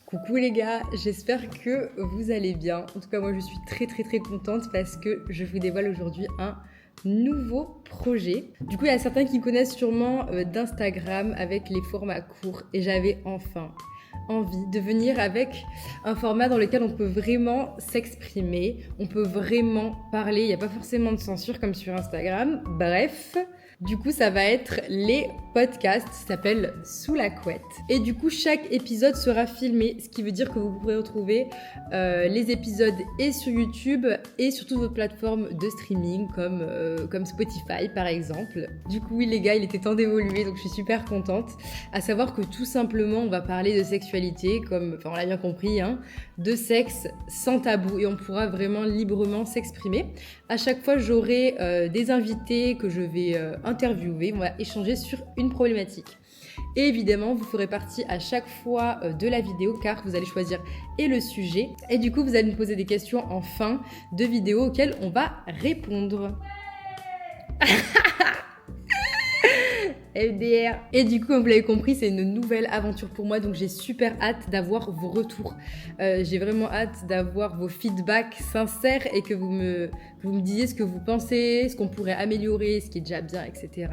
Coucou les gars, j'espère que vous allez bien. En tout cas, moi je suis très contente parce que je vous dévoile aujourd'hui un nouveau projet. Du coup, il y a certains qui me connaissent sûrement d'Instagram avec les formats courts et j'avais enfin envie de venir avec un format dans lequel on peut vraiment s'exprimer, on peut vraiment parler, il n'y a pas forcément de censure comme sur Instagram. Bref, du coup, ça va être les podcasts, ça s'appelle Sous la couette. Et du coup, chaque épisode sera filmé, ce qui veut dire que vous pourrez retrouver les épisodes et sur YouTube et sur toutes vos plateformes de streaming comme Spotify par exemple. Du coup, oui les gars, il était temps d'évoluer, donc je suis super contente. À savoir que tout simplement, on va parler de sexualité, on l'a bien compris, hein, de sexe sans tabou et on pourra vraiment librement s'exprimer. À chaque fois, j'aurai des invités que je vais interviewer, on va échanger sur une problématique. Et évidemment, vous ferez partie à chaque fois de la vidéo car vous allez choisir et le sujet. Et du coup, vous allez me poser des questions en fin de vidéo auxquelles on va répondre. MDR. Et du coup, comme vous l'avez compris, c'est une nouvelle aventure pour moi, donc j'ai super hâte d'avoir vos retours. J'ai vraiment hâte d'avoir vos feedbacks sincères et que vous me disiez ce que vous pensez, ce qu'on pourrait améliorer, ce qui est déjà bien, etc.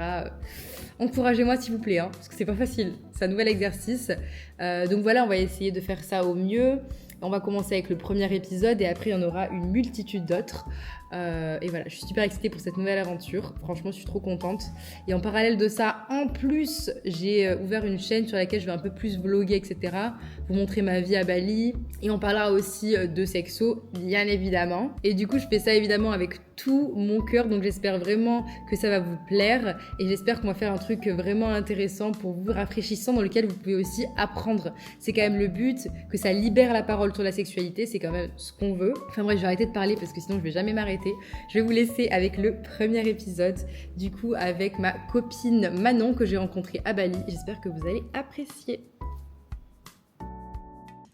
Encouragez-moi s'il vous plaît, hein, parce que c'est pas facile. C'est un nouvel exercice. Donc voilà, on va essayer de faire ça au mieux. On va commencer avec le premier épisode et après il y en aura une multitude d'autres. Et voilà, je suis super excitée pour cette nouvelle aventure. Franchement, je suis trop contente. Et en parallèle de ça, en plus, j'ai ouvert une chaîne sur laquelle je vais un peu plus vlogger, etc. Vous montrer ma vie à Bali. Et on parlera aussi de sexo, bien évidemment. Et du coup, je fais ça évidemment avec tout mon cœur. Donc j'espère vraiment que ça va vous plaire. Et j'espère qu'on va faire un truc vraiment intéressant pour vous, rafraîchissant, dans lequel vous pouvez aussi apprendre. C'est quand même le but, que ça libère la parole sur la sexualité. C'est quand même ce qu'on veut. Enfin bref, je vais arrêter de parler parce que sinon je vais jamais m'arrêter. Je vais vous laisser avec le premier épisode, du coup avec ma copine Manon que j'ai rencontrée à Bali. J'espère que vous allez apprécier.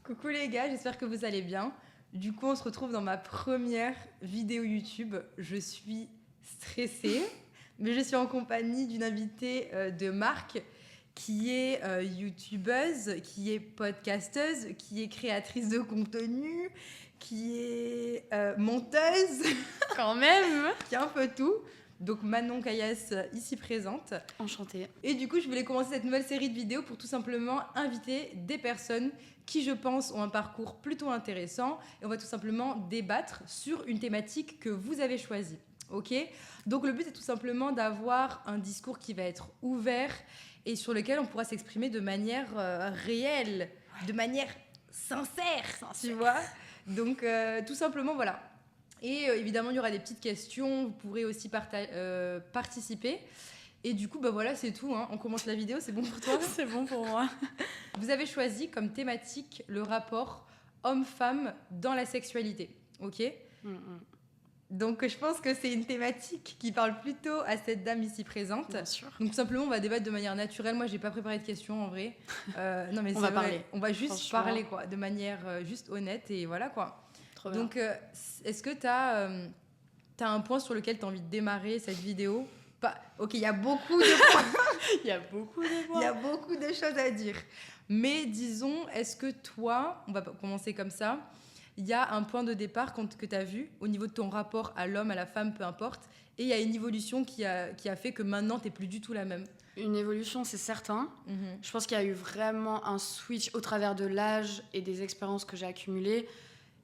Coucou les gars, j'espère que vous allez bien. Du coup, on se retrouve dans ma première vidéo YouTube. Je suis stressée, mais je suis en compagnie d'une invitée de marque qui est youtubeuse, qui est podcasteuse, qui est créatrice de contenu, qui est monteuse, quand même, qui est un peu tout. Donc Manon Caillasse ici présente. Enchantée. Et du coup, je voulais commencer cette nouvelle série de vidéos pour tout simplement inviter des personnes qui, je pense, ont un parcours plutôt intéressant. Et on va tout simplement débattre sur une thématique que vous avez choisie. Ok ? Donc le but est tout simplement d'avoir un discours qui va être ouvert et sur lequel on pourra s'exprimer de manière réelle, de manière sincère, tu vois ? Donc tout simplement, voilà. Et évidemment, il y aura des petites questions, vous pourrez aussi participer. Et du coup, bah voilà, c'est tout, hein. On commence la vidéo, c'est bon pour toi ? C'est bon pour moi. Vous avez choisi comme thématique le rapport homme-femme dans la sexualité, ok ? Donc je pense que c'est une thématique qui parle plutôt à cette dame ici présente. Bien sûr. Donc tout simplement, on va débattre de manière naturelle. Moi, j'ai pas préparé de questions en vrai. Non mais on va parler. On va juste parler quoi, de manière juste honnête et voilà quoi. Trop bien. Donc est-ce que t'as un point sur lequel t'as envie de démarrer cette vidéo ? Ok, il y a beaucoup de points. Il y a beaucoup de points. Il y a beaucoup de choses à dire. Mais disons, est-ce que toi, on va commencer comme ça, il y a un point de départ que tu as vu au niveau de ton rapport à l'homme, à la femme, peu importe, et il y a une évolution qui a fait que maintenant, tu n'es plus du tout la même. Une évolution, c'est certain. Je pense qu'il y a eu vraiment un switch au travers de l'âge et des expériences que j'ai accumulées.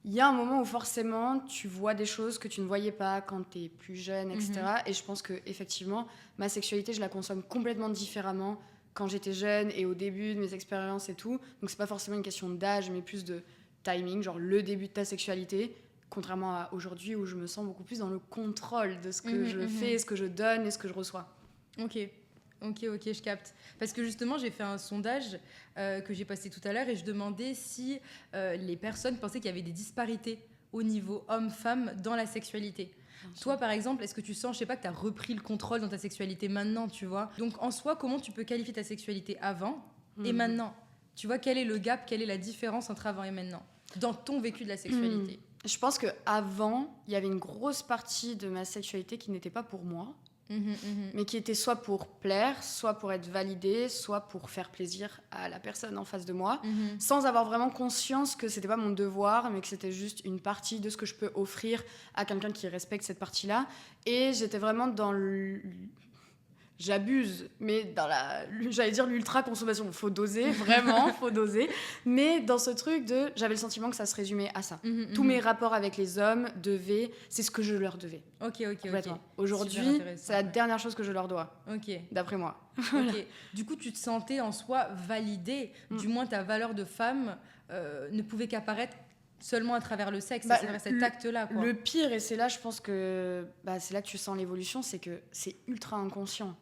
Il y a un moment où forcément, tu vois des choses que tu ne voyais pas quand tu es plus jeune, etc. Et je pense qu'effectivement, ma sexualité, je la consomme complètement différemment quand j'étais jeune et au début de mes expériences et tout. Donc, c'est pas forcément une question d'âge, mais plus de timing, genre le début de ta sexualité, contrairement à aujourd'hui où je me sens beaucoup plus dans le contrôle de ce que je fais, ce que je donne et ce que je reçois. Ok, je capte. Parce que justement, j'ai fait un sondage que j'ai passé tout à l'heure et je demandais si les personnes pensaient qu'il y avait des disparités au niveau homme-femme dans la sexualité. Toi, par exemple, est-ce que tu sens, je sais pas, que tu as repris le contrôle dans ta sexualité maintenant, tu vois ? Donc, en soi, comment tu peux qualifier ta sexualité avant et maintenant ? Tu vois, quel est le gap, quelle est la différence entre avant et maintenant dans ton vécu de la sexualité ? Je pense qu'avant, il y avait une grosse partie de ma sexualité qui n'était pas pour moi. mais qui étaient soit pour plaire, soit pour être validée, soit pour faire plaisir à la personne en face de moi, sans avoir vraiment conscience que c'était pas mon devoir, mais que c'était juste une partie de ce que je peux offrir à quelqu'un qui respecte cette partie-là. Et j'étais vraiment dans j'abuse, mais dans j'allais dire l'ultra-consommation. Faut doser, vraiment, faut doser. Mais dans ce truc j'avais le sentiment que ça se résumait à ça. Tous mes rapports avec les hommes c'est ce que je leur devais. Ok. Aujourd'hui, c'est la dernière chose que je leur dois. D'après moi. Ok. Du coup, tu te sentais en soi validée. Du moins, ta valeur de femme ne pouvait qu'apparaître seulement à travers le sexe, cet acte-là, quoi. Le pire, et c'est là, je pense que c'est là que tu sens l'évolution, c'est que c'est ultra inconscient.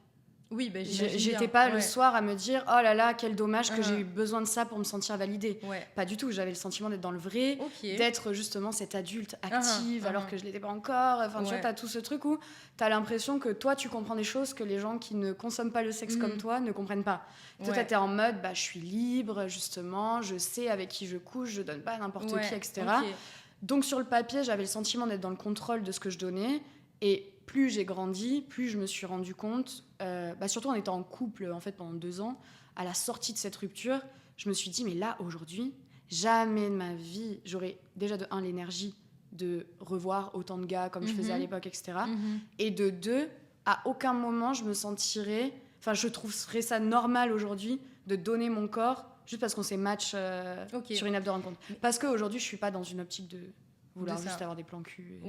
Oui, j'imagine j'étais bien. pas le soir à me dire oh là là, quel dommage que j'ai eu besoin de ça pour me sentir validée. Pas du tout, j'avais le sentiment d'être dans le vrai, d'être justement cette adulte active alors que je l'étais pas encore. Enfin, tu vois, t'as tout ce truc où t'as l'impression que toi tu comprends des choses que les gens qui ne consomment pas le sexe comme toi ne comprennent pas. Toi t'es en mode je suis libre justement, je sais avec qui je couche, je donne pas à n'importe qui, etc. Donc sur le papier j'avais le sentiment d'être dans le contrôle de ce que je donnais, et plus j'ai grandi, plus je me suis rendu compte, surtout en étant en couple en fait pendant 2 ans, à la sortie de cette rupture, je me suis dit mais là aujourd'hui, jamais de ma vie j'aurais déjà de 1 l'énergie de revoir autant de gars comme je faisais à l'époque, etc. Et de 2, à aucun moment je me sentirais, je trouverais ça normal aujourd'hui de donner mon corps juste parce qu'on s'est match sur une app de rencontre. Parce qu'aujourd'hui je suis pas dans une optique de vouloir juste avoir des plans cul.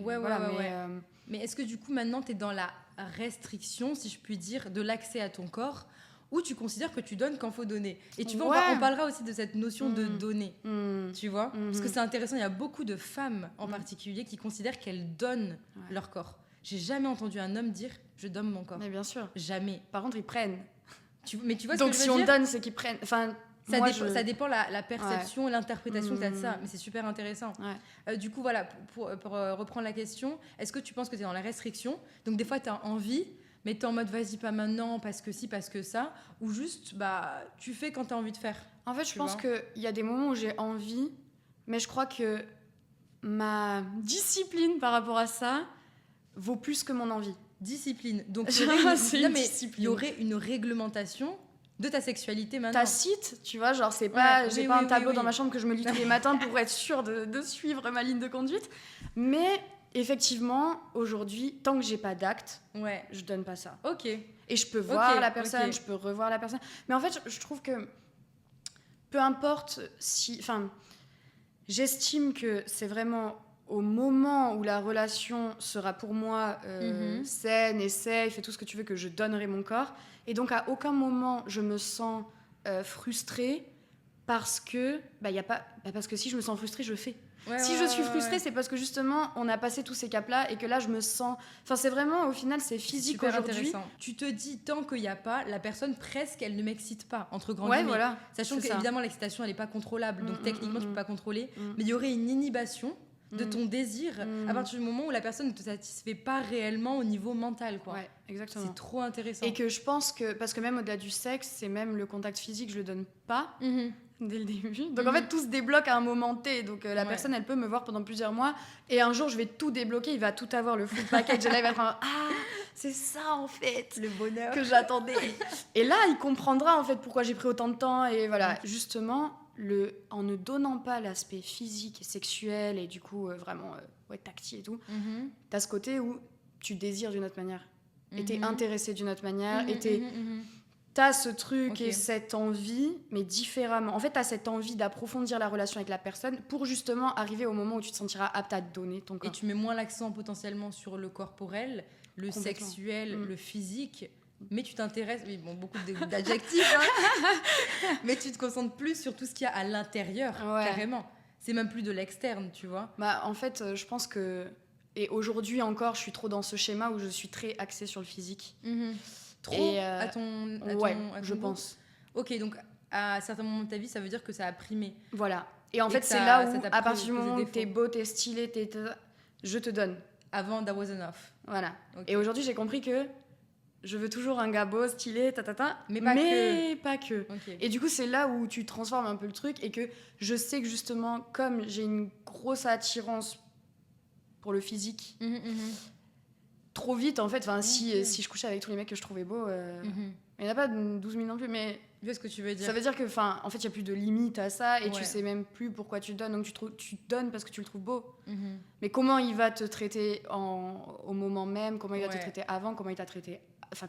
Mais est-ce que du coup maintenant tu es dans la restriction, si je puis dire, de l'accès à ton corps, ou tu considères que tu donnes quand faut donner? Et tu vois, on parlera aussi de cette notion de donner, tu vois, parce que c'est intéressant. Il y a beaucoup de femmes en particulier qui considèrent qu'elles donnent leur corps. J'ai jamais entendu un homme dire je donne mon corps. Mais bien sûr. Jamais. Par contre ils prennent. Mais tu vois donc ce que je veux dire? Si on donne, c'est qu'ils prennent. Ça dépend la perception et l'interprétation que tu as de ça, mais c'est super intéressant. Du coup, voilà, pour reprendre la question, est-ce que tu penses que tu es dans la restriction? Donc des fois, tu as envie, mais tu es en mode vas-y, pas maintenant, parce que si, parce que ça, ou juste, tu fais quand tu as envie de faire? En fait, je pense qu'il y a des moments où j'ai envie, mais je crois que ma discipline par rapport à ça vaut plus que mon envie. Discipline. Donc, il y aurait une réglementation de ta sexualité maintenant. Tacite, tu vois, genre c'est pas, j'ai pas un tableau dans ma chambre que je me lis tous les matins pour être sûre de suivre ma ligne de conduite. Mais effectivement, aujourd'hui, tant que j'ai pas d'acte, je donne pas ça. Ok. Et je peux voir la personne, je peux revoir la personne. Mais en fait, je trouve que peu importe si... Enfin, j'estime que c'est vraiment au moment où la relation sera pour moi saine et safe et tout ce que tu veux, que je donnerai mon corps. Et donc, à aucun moment, je me sens frustrée parce que... parce que si je me sens frustrée, je fais. Si je suis frustrée, c'est parce que justement, on a passé tous ces caps-là et que là, je me sens... Enfin, c'est vraiment, au final, c'est physique aujourd'hui. Tu te dis, tant qu'il n'y a pas, la personne, presque, elle ne m'excite pas, entre grands guillemets. Voilà. Sachant qu'évidemment, l'excitation, elle n'est pas contrôlable. Donc, techniquement, tu ne peux pas contrôler. Mais il y aurait une inhibition de ton désir à partir du moment où la personne ne te satisfait pas réellement au niveau mental, quoi. Ouais, exactement. C'est trop intéressant. Et que je pense que, parce que même au-delà du sexe, c'est même le contact physique, je le donne pas dès le début. Donc en fait, tout se débloque à un moment T. Donc la personne, elle peut me voir pendant plusieurs mois et un jour, je vais tout débloquer, il va tout avoir, le full package. Et là, il va être c'est ça en fait, le bonheur que j'attendais. Et là, il comprendra en fait pourquoi j'ai pris autant de temps. Et voilà, justement, en ne donnant pas l'aspect physique et sexuel et du coup vraiment tactile et tout, t'as ce côté où tu désires d'une autre manière et t'es intéressé d'une autre manière et t'as ce truc et cette envie, mais différemment. En fait, t'as cette envie d'approfondir la relation avec la personne pour justement arriver au moment où tu te sentiras apte à donner ton corps. Et tu mets moins l'accent potentiellement sur le corporel, le sexuel, le physique, mais tu t'intéresses, beaucoup d'adjectifs, mais tu te concentres plus sur tout ce qu'il y a à l'intérieur, carrément. C'est même plus de l'externe, tu vois. En fait, je pense que... Et aujourd'hui encore, je suis trop dans ce schéma où je suis très axée sur le physique. Trop à ton je pense. Ok, donc à certains moments de ta vie, ça veut dire que ça a primé. Voilà. Et en fait, c'est là où, à partir du moment où t'es beau, t'es stylé, je te donne. Avant, that was enough. Voilà. Et aujourd'hui, j'ai compris que je veux toujours un gars beau, stylé, mais pas que. Et du coup, c'est là où tu transformes un peu le truc et que je sais que justement, comme j'ai une grosse attirance pour le physique, trop vite en fait. Enfin, si je couchais avec tous les mecs que je trouvais beaux, il n'y en a pas 12 000 non plus, mais Tu vois ce que tu veux dire. ça veut dire que, en fait, il n'y a plus de limite à ça et tu sais même plus pourquoi tu donnes. Donc tu donnes parce que tu le trouves beau. Mais comment il va te traiter au moment même, comment il va te traiter avant, comment il t'a traité,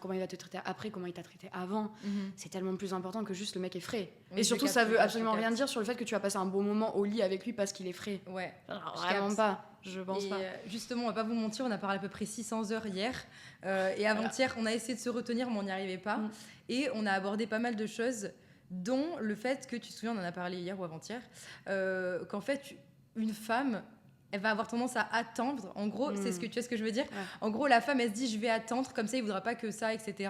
comment il va te traiter après, comment il t'a traité avant, c'est tellement plus important que juste le mec est frais. Et surtout, ça veut absolument rien dire sur le fait que tu vas passer un bon moment au lit avec lui parce qu'il est frais. Ouais. Alors, vraiment pas. Je pense pas. Justement, on va pas vous mentir, on a parlé à peu près 600 heures hier. Et avant-hier, on a essayé de se retenir, mais on n'y arrivait pas. Et on a abordé pas mal de choses, dont le fait que, tu te souviens, on en a parlé hier ou avant-hier, qu'en fait, une femme, elle va avoir tendance à attendre. En gros, tu vois ce que je veux dire. En gros, la femme, elle se dit, je vais attendre, comme ça, il voudra pas que ça, etc.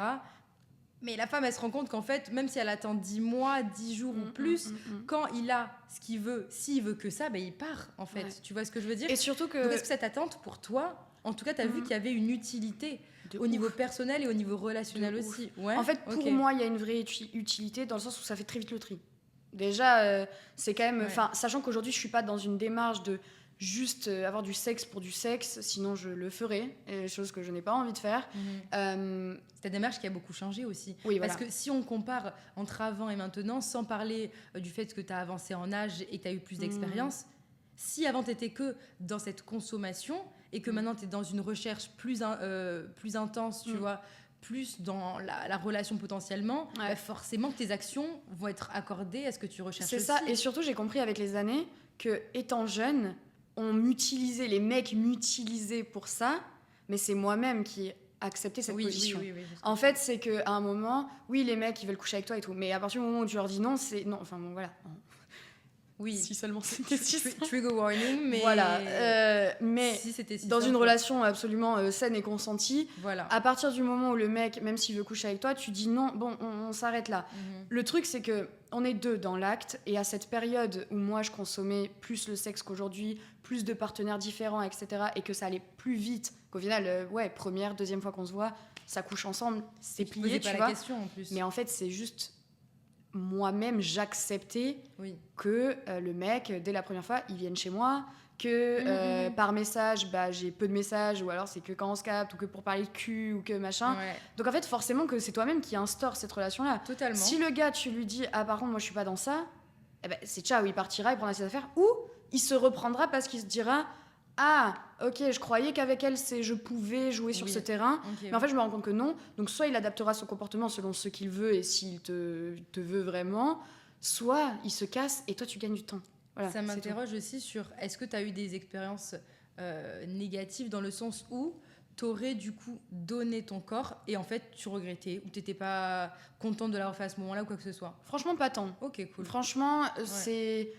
Mais la femme, elle se rend compte qu'en fait, même si elle attend 10 mois, 10 jours ou plus, quand il a ce qu'il veut, s'il veut que ça, il part, en fait. Ouais. Tu vois ce que je veux dire ? Et surtout que... Donc, est-ce que cette attente, pour toi, en tout cas, tu as vu qu'il y avait une utilité au niveau personnel et au niveau relationnel aussi. Ouais. En fait, pour moi, il y a une vraie utilité dans le sens où ça fait très vite le tri. Déjà, c'est quand même... Sachant qu'aujourd'hui, je suis pas dans une démarche de juste avoir du sexe pour du sexe, sinon je le ferais, chose que je n'ai pas envie de faire. C'est une démarche qui a beaucoup changé aussi. Oui, parce que si on compare entre avant et maintenant, sans parler du fait que tu as avancé en âge et que tu as eu plus d'expérience, si avant tu étais que dans cette consommation et que maintenant tu es dans une recherche plus intense, tu vois, plus dans la relation potentiellement, forcément que tes actions vont être accordées à ce que tu recherches aussi. C'est ça, et surtout j'ai compris avec les années que étant jeune, les mecs m'utilisaient pour ça, mais c'est moi-même qui acceptais cette position. Oui, en fait, c'est qu'à un moment, oui, les mecs, ils veulent coucher avec toi et tout, mais à partir du moment où tu leur dis non, c'est non. Enfin, bon, voilà. Oui. Si seulement c'était ça. Trigger warning, mais... Voilà. Mais si c'était dans une relation absolument saine et consentie, à partir du moment où le mec, même s'il veut coucher avec toi, tu dis non, bon, on s'arrête là. Le truc, c'est que on est deux dans l'acte, et à cette période où moi, je consommais plus le sexe qu'aujourd'hui, plus de partenaires différents, etc., et que ça allait plus vite, qu'au final, première, deuxième fois qu'on se voit, ça couche ensemble, c'est plié, tu vois. Question, en plus. Mais en fait, c'est juste... moi-même, j'acceptais que le mec, dès la première fois, il vienne chez moi, que par message, j'ai peu de messages, ou alors c'est que quand on se capte, ou que pour parler de cul, ou que machin. Donc en fait, forcément que c'est toi-même qui instaure cette relation-là. Totalement. Si le gars, tu lui dis « Ah, par contre, moi, je suis pas dans ça », c'est ciao, il partira, il prendra ses affaires, ou il se reprendra parce qu'il se dira « Ah, ok, je croyais qu'avec elle, je pouvais jouer sur ce terrain, mais en fait, je me rends compte que non. » Donc soit il adaptera son comportement selon ce qu'il veut et s'il te veut vraiment, soit il se casse et toi, tu gagnes du temps. Voilà, ça m'interroge aussi sur est-ce que tu as eu des expériences négatives dans le sens où tu aurais du coup donné ton corps et en fait tu regrettais ou tu n'étais pas contente de l'avoir fait à ce moment-là ou quoi que ce soit? Franchement, pas tant. Ok, cool. Franchement, c'est...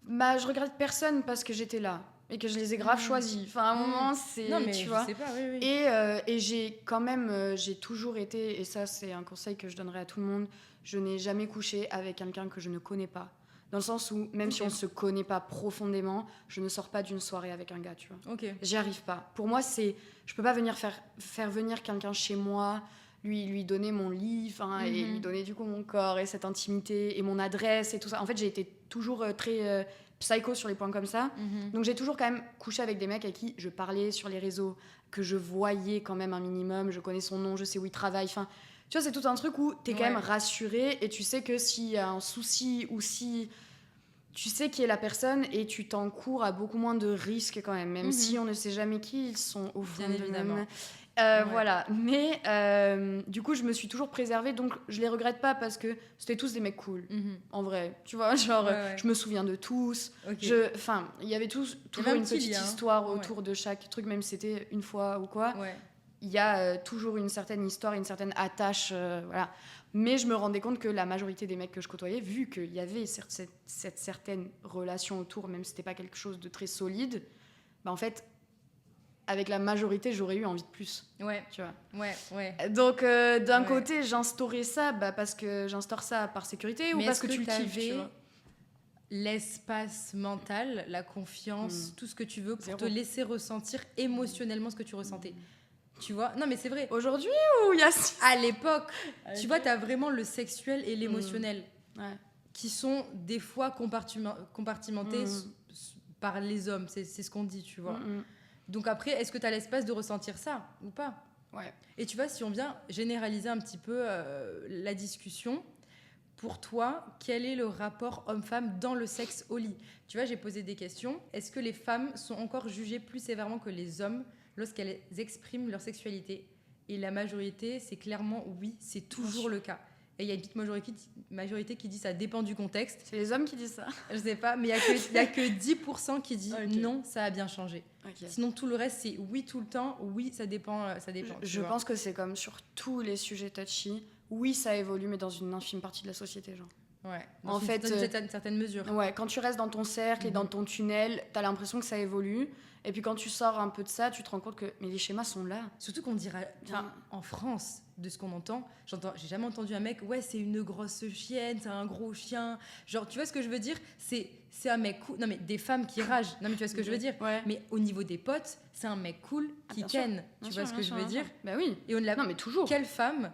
je regrette personne parce que j'étais là et que je les ai grave choisis. Enfin, à un moment, c'est... Non, mais tu je vois. sais pas, oui. Et j'ai quand même... j'ai toujours été... Et ça, c'est un conseil que je donnerais à tout le monde. Je n'ai jamais couché avec quelqu'un que je ne connais pas. Dans le sens où, même si on ne se connaît pas profondément, je ne sors pas d'une soirée avec un gars, tu vois. J'y arrive pas. Pour moi, c'est... Je peux pas venir faire venir quelqu'un chez moi, lui donner mon lit, et lui donner du coup mon corps et cette intimité et mon adresse et tout ça. En fait, j'ai été toujours très psycho sur les points comme ça. Donc j'ai toujours quand même couché avec des mecs avec qui je parlais sur les réseaux, que je voyais quand même un minimum, je connais son nom, je sais où il travaille, enfin... Tu vois, c'est tout un truc où t'es quand même rassuré et tu sais que s'il y a un souci ou si... Tu sais qui est la personne et tu t'encours à beaucoup moins de risques quand même si on ne sait jamais qui ils sont au fond. Bien évidemment. Voilà. Mais du coup, je me suis toujours préservée, donc je les regrette pas parce que c'était tous des mecs cool, en vrai. Tu vois, genre, je me souviens de tous. Enfin, il y avait toujours une petite histoire autour de chaque truc, même si c'était une fois ou quoi. Il y a toujours une certaine histoire, une certaine attache, voilà. Mais je me rendais compte que la majorité des mecs que je côtoyais, vu qu'il y avait cette certaine relation autour, même si c'était pas quelque chose de très solide, en fait, avec la majorité, j'aurais eu envie de plus. Tu vois. Donc, d'un côté, j'instaurais ça parce que j'instaure ça par sécurité ou parce que tu le kiffes, tu vois. L'espace mental, la confiance, tout ce que tu veux pour te laisser ressentir émotionnellement ce que tu ressentais. Tu vois? Non, mais c'est vrai. Aujourd'hui ou il y a... À l'époque, tu vois, t'as vraiment le sexuel et l'émotionnel qui sont des fois compartimentés par les hommes. C'est ce qu'on dit, tu vois. Donc après, est-ce que tu as l'espace de ressentir ça ou pas? Ouais. Et tu vois, si on vient généraliser un petit peu la discussion, pour toi, quel est le rapport homme-femme dans le sexe au lit? Tu vois, j'ai posé des questions. Est-ce que les femmes sont encore jugées plus sévèrement que les hommes lorsqu'elles expriment leur sexualité? Et la majorité, c'est clairement oui, c'est toujours le cas. Et il y a une petite majorité qui dit ça dépend du contexte. C'est les hommes qui disent ça? Je sais pas, mais il y a que 10% qui dit non, ça a bien changé. Okay. Sinon, tout le reste, c'est oui tout le temps, oui, ça dépend. Je pense que c'est comme sur tous les sujets touchy. Oui, ça évolue, mais dans une infime partie de la société, genre. Ouais, dans une certaine mesure. Ouais, quand tu restes dans ton cercle et dans ton tunnel, t'as l'impression que ça évolue. Et puis quand tu sors un peu de ça, tu te rends compte que mais les schémas sont là. Surtout qu'on dirait, en France, de ce qu'on entend, j'ai jamais entendu un mec, ouais, c'est une grosse chienne, c'est un gros chien. Genre, tu vois ce que je veux dire? C'est un mec cool. Non, mais des femmes qui ragent. Non, mais tu vois ce que je veux dire? Ouais. Mais au niveau des potes, c'est un mec cool qui ken. Tu vois ce que je veux dire? Bah oui. Et non, mais toujours. Quelle femme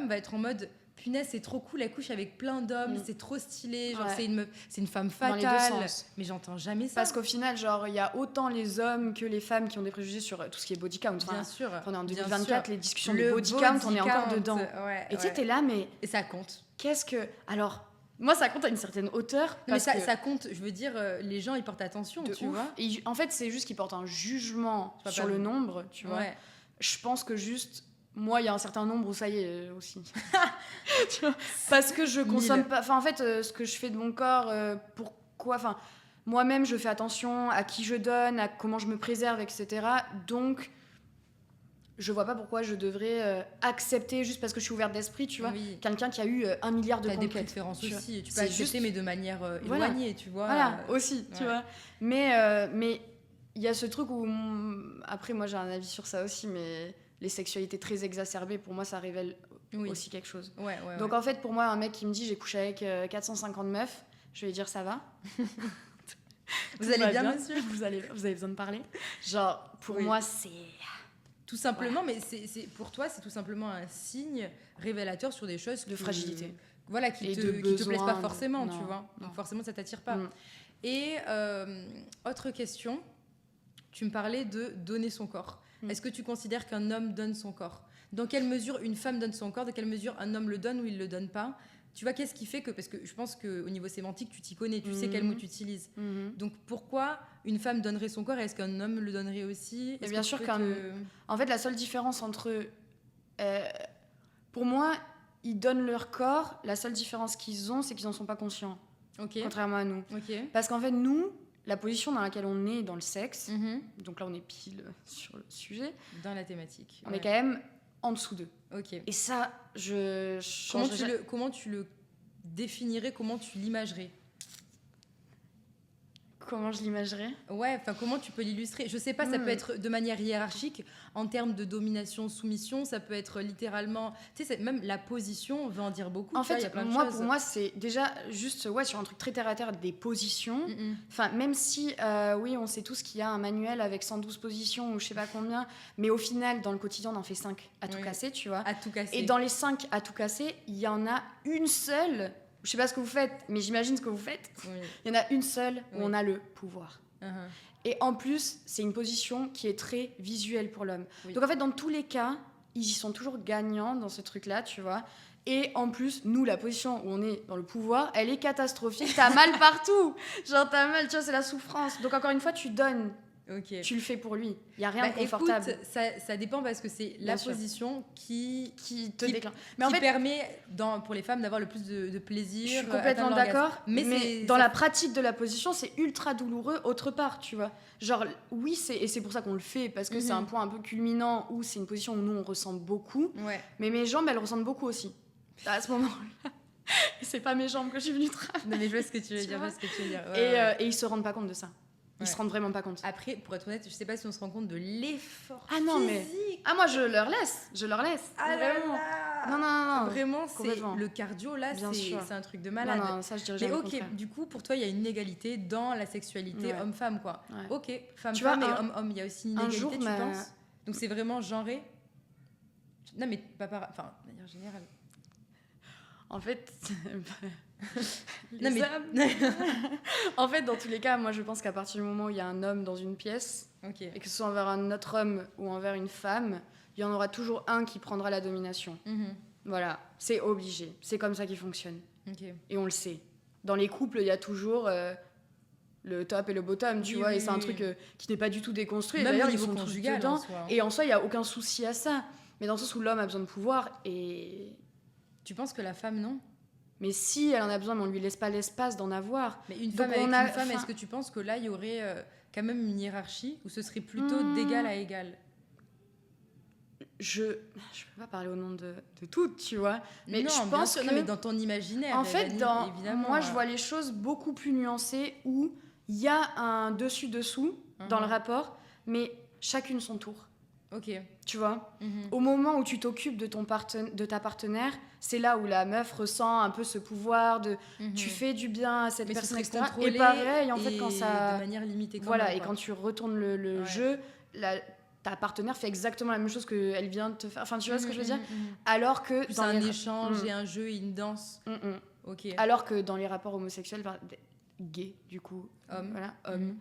va être en mode punaise, c'est trop cool, elle couche avec plein d'hommes, c'est trop stylé, genre c'est une femme fatale. Dans les deux sens. Mais j'entends jamais ça. Parce qu'au final, genre, il y a autant les hommes que les femmes qui ont des préjugés sur tout ce qui est body count. Bien sûr. On est en 2024, les discussions de body count, on est encore dedans. Ouais, et tu sais, t'es là, mais... Et ça compte. Qu'est-ce que... Alors, moi, ça compte à une certaine hauteur. Mais ça compte, je veux dire, les gens, ils portent attention, tu vois. Et en fait, c'est juste qu'ils portent un jugement sur le nombre, tu vois. Je pense que juste... Moi, il y a un certain nombre où ça y est aussi. Tu vois, parce que je consomme pas... Enfin, en fait, ce que je fais de mon corps, pourquoi... Enfin, moi-même, je fais attention à qui je donne, à comment je me préserve, etc. Donc, je vois pas pourquoi je devrais accepter, juste parce que je suis ouverte d'esprit, tu vois, quelqu'un qui a eu 1 milliard de conquêtes. T'as des préférences aussi. Tu peux accepter, mais de manière éloignée, tu vois. Voilà, aussi, tu vois. Mais il y a ce truc où... Après, moi, j'ai un avis sur ça aussi, mais... Les sexualités très exacerbées, pour moi, ça révèle aussi quelque chose. Donc, en fait, pour moi, un mec qui me dit « j'ai couché avec 450 meufs », je vais lui dire « ça va ?» Vous allez bien, monsieur? Vous avez besoin de parler? Genre, pour moi, c'est... Tout simplement, mais pour toi, c'est tout simplement un signe révélateur sur des choses... De fragilité. Voilà, qui te plaisent pas forcément, tu vois. Donc, forcément, ça t'attire pas. Et autre question, tu me parlais de donner son corps. Est-ce que tu considères qu'un homme donne son corps? Dans quelle mesure une femme donne son corps? Dans quelle mesure un homme le donne ou il le donne pas? Tu vois, qu'est-ce qui fait que... Parce que je pense qu'au niveau sémantique, tu t'y connais, tu sais quel mot tu utilises. Donc, pourquoi une femme donnerait son corps et est-ce qu'un homme le donnerait aussi? Et bien sûr En fait, la seule différence entre... pour moi, ils donnent leur corps. La seule différence qu'ils ont, c'est qu'ils n'en sont pas conscients. Contrairement à nous. Parce qu'en fait, nous... La position dans laquelle on est dans le sexe, donc là on est pile sur le sujet. Dans la thématique. On est quand même en dessous d'eux. Et ça, comment tu le définirais, comment tu l'imagerais? Comment je l'imagerais? Ouais, enfin comment tu peux l'illustrer? Je sais pas, ça peut être de manière hiérarchique, en termes de domination, soumission, ça peut être littéralement... Tu sais, même la position veut en dire beaucoup. En fait, pour moi, c'est déjà juste sur un truc très terre-à-terre, des positions. Enfin, même si, oui, on sait tous qu'il y a un manuel avec 112 positions ou je sais pas combien, mais au final, dans le quotidien, on en fait 5 à tout casser, tu vois. À tout casser. Et dans les 5 à tout casser, il y en a une seule... Je sais pas ce que vous faites, mais j'imagine ce que vous faites. Il y en a une seule où on a le pouvoir. Et en plus, c'est une position qui est très visuelle pour l'homme. Donc en fait, dans tous les cas, ils y sont toujours gagnants dans ce truc-là, tu vois. Et en plus, nous, la position où on est dans le pouvoir, elle est catastrophique. T'as mal partout. Genre, t'as mal, tu vois, c'est la souffrance. Donc encore une fois, tu donnes. Tu le fais pour lui. Il n'y a rien de confortable. Écoute, ça dépend parce que c'est la position qui te déclenche. Mais en fait, permet pour les femmes d'avoir le plus de plaisir. Je suis complètement d'accord. Mais dans la pratique de la position, c'est ultra douloureux autre part, tu vois. Genre, oui, et c'est pour ça qu'on le fait, parce que c'est un point un peu culminant où c'est une position où nous, on ressent beaucoup. Mais mes jambes, elles ressentent beaucoup aussi. À ce moment-là. Et c'est pas mes jambes que je suis venue travailler. Non, mais je vois ce que tu veux dire. Et ils se rendent pas compte de ça. Ils se rendent vraiment pas compte. Après, pour être honnête, je sais pas si on se rend compte de l'effort physique. Moi, je leur laisse. Ah vraiment. Non. Vraiment, c'est le cardio, là, c'est un truc de malade. Non, ça, je dirais jamais. Mais du coup, pour toi, il y a une inégalité dans la sexualité homme-femme, quoi. Femme-femme et homme-homme, il y a aussi une inégalité, tu penses? Donc, c'est vraiment genré? Non, mais pas de manière générale. En fait... Les hommes. En fait, dans tous les cas, moi, je pense qu'à partir du moment où il y a un homme dans une pièce, et que ce soit envers un autre homme ou envers une femme, il y en aura toujours un qui prendra la domination. Voilà, c'est obligé. C'est comme ça qu'il fonctionne. Et on le sait. Dans les couples, il y a toujours le top et le bottom, tu vois, et c'est un truc qui n'est pas du tout déconstruit. Même d'ailleurs, ils sont tous dedans. En soi, hein. Et en soi, il n'y a aucun souci à ça. Mais dans le sens où l'homme a besoin de pouvoir et... Tu penses que la femme, non ? Mais si elle en a besoin, mais on lui laisse pas l'espace d'en avoir. Mais une femme avec une femme, est-ce que tu penses que là, il y aurait quand même une hiérarchie ou ce serait plutôt d'égal à égal ? Je peux pas parler au nom de toutes, tu vois. Mais non, je pense que... Non, mais dans ton imaginaire, en fait, évidemment, moi, je vois les choses beaucoup plus nuancées où il y a un dessus-dessous dans le rapport, mais chacune son tour. Ok. Tu vois, au moment où tu t'occupes de ta partenaire, c'est là où la meuf ressent un peu ce pouvoir de tu fais du bien à cette personne, etc. Et pareil, en fait, quand ça... de manière limitée. Voilà, et quand tu retournes le jeu, ta partenaire fait exactement la même chose qu'elle vient de te faire. Enfin, tu vois ce que je veux dire ? Alors que dans un échange et un jeu et une danse. Ok. Alors que dans les rapports homosexuels, gays, du coup, hommes,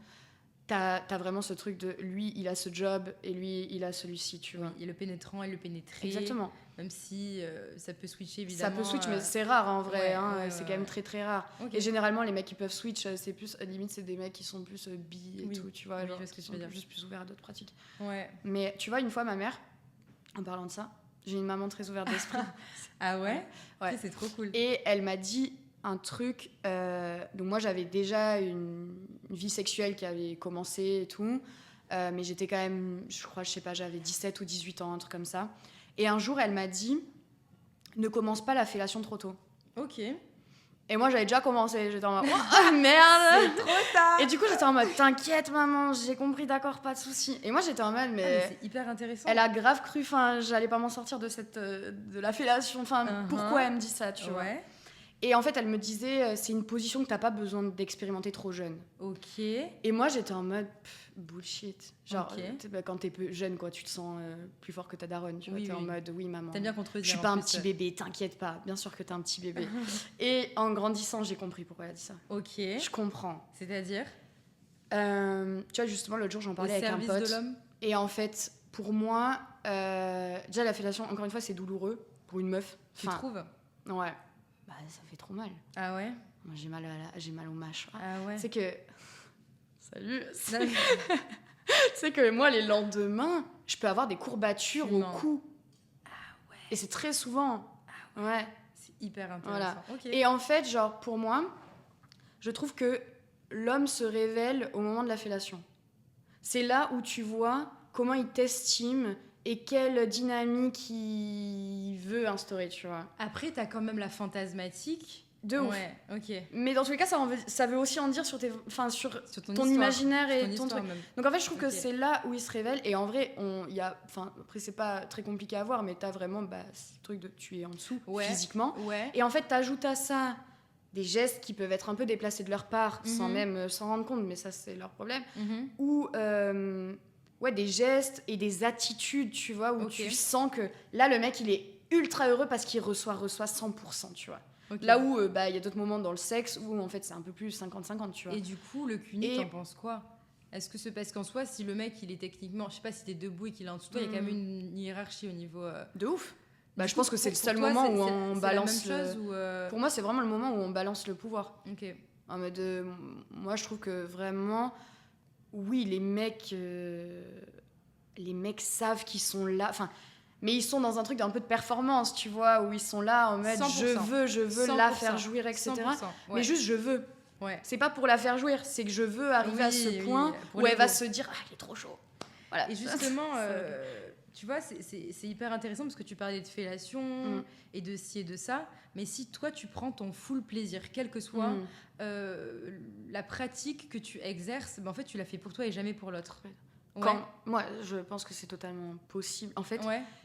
t'as vraiment ce truc de lui, il a ce job et lui, il a celui-ci, tu vois. Et le pénétrant et le pénétré. Exactement. Même si ça peut switcher, évidemment. Ça peut switch, mais c'est rare en vrai. C'est quand même très très rare. Okay. Et généralement, les mecs qui peuvent switch, c'est plus, limite, c'est des mecs qui sont plus bi et tout, tu vois. Genre, qui sont juste plus ouverts à d'autres pratiques. Ouais. Mais tu vois, une fois, ma mère, en parlant de ça, j'ai une maman très ouverte d'esprit. Ah ouais. C'est trop cool. Et elle m'a dit un truc. Donc, moi, j'avais déjà une vie sexuelle qui avait commencé et tout. Mais j'étais quand même, je sais pas, j'avais 17 ou 18 ans, un truc comme ça. Et un jour, elle m'a dit ne commence pas la fellation trop tôt. Ok. Et moi, j'avais déjà commencé. J'étais en mode oh merde, c'est trop tard. Et du coup, j'étais en mode t'inquiète, maman, j'ai compris, d'accord, pas de souci. Et moi, j'étais en mode mais c'est hyper intéressant. Elle a grave cru, enfin, j'allais pas m'en sortir de la fellation. Enfin, pourquoi elle me dit ça, tu vois. Et en fait, elle me disait c'est une position que t'as pas besoin d'expérimenter trop jeune. Ok. Et moi, j'étais en mode bullshit. Genre, quand t'es jeune, quoi, tu te sens plus fort que ta daronne. Tu vois, t'es en mode oui, maman. T'aimes bien contredire. Je suis pas un petit bébé, t'inquiète pas. Bien sûr que t'es un petit bébé. Et en grandissant, j'ai compris pourquoi elle a dit ça. Ok. Je comprends. C'est-à-dire tu vois, justement, l'autre jour, j'en parlais avec un pote. Au service de l'homme. Et en fait, pour moi, déjà, la fellation, encore une fois, c'est douloureux pour une meuf. Tu trouves ? Ouais. Bah, ça fait trop mal. Ah ouais ? Moi, j'ai mal au mâchoire. Ah ouais. C'est que... Salut. C'est que moi, les lendemains, je peux avoir des courbatures au cou. Ah ouais. Et c'est très souvent. Ah ouais. C'est hyper intéressant. Voilà. Okay. Et en fait, genre, pour moi, je trouve que l'homme se révèle au moment de la fellation. C'est là où tu vois comment il t'estime et quelle dynamique il veut instaurer, tu vois. Après, t'as quand même la fantasmatique. De ouf. Ouais, ok. Mais dans tous les cas, ça veut aussi en dire sur ton imaginaire et ton truc. Même. Donc en fait, je trouve que c'est là où il se révèle. Et en vrai, après, c'est pas très compliqué à voir, mais t'as vraiment ce truc de tu es en dessous physiquement. Ouais. Et en fait, t'ajoutes à ça des gestes qui peuvent être un peu déplacés de leur part, sans même s'en rendre compte, mais ça, c'est leur problème. Ou des gestes et des attitudes, tu vois, où tu sens que là, le mec, il est ultra heureux parce qu'il reçoit 100%, tu vois. Okay. Là où il y a d'autres moments dans le sexe où en fait c'est un peu plus 50-50, tu vois. Et du coup, le cuni, t'en penses quoi ? Est-ce que c'est parce qu'en soi, si le mec il est techniquement, je sais pas si t'es debout et qu'il est en dessous de toi, il y a quand même une hiérarchie au niveau. De ouf. Bah, je pense que c'est le seul moment où on balance. Pour moi, c'est vraiment le moment où on balance le pouvoir. Ok. En mode, moi, je trouve que vraiment, oui, les mecs savent qu'ils sont là. Enfin. Mais ils sont dans un truc d'un peu de performance, tu vois, où ils sont là en mode 100%. je veux la faire jouir, etc. Mais juste je veux. Ouais. C'est pas pour la faire jouir, c'est que je veux arriver à ce point où elle va se dire ah, il est trop chaud. Voilà. Et justement, tu vois, c'est hyper intéressant parce que tu parlais de fellation et de ci et de ça. Mais si toi, tu prends ton full plaisir, quelle que soit la pratique que tu exerces, en fait, tu l'as fait pour toi et jamais pour l'autre. Moi, je pense que c'est totalement possible. En fait,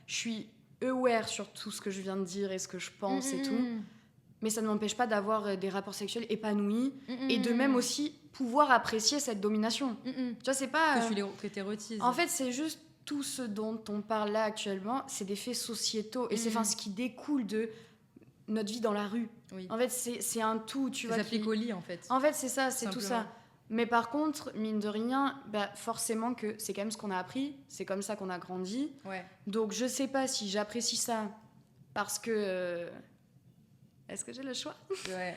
je suis aware sur tout ce que je viens de dire et ce que je pense et tout. Mais ça ne m'empêche pas d'avoir des rapports sexuels épanouis et de même aussi pouvoir apprécier cette domination. Tu vois, c'est pas... Que t'érotises. En fait, c'est juste tout ce dont on parle là actuellement, c'est des faits sociétaux. Et c'est ce qui découle de notre vie dans la rue. Oui. En fait, c'est un tout, tu vois. Ça s'applique au lit, en fait. En fait, c'est ça, c'est tout Simplement. ça. Mais par contre, mine de rien, forcément que c'est quand même ce qu'on a appris, c'est comme ça qu'on a grandi. Ouais. Donc je sais pas si j'apprécie ça parce que... Est-ce que j'ai le choix ? Ouais.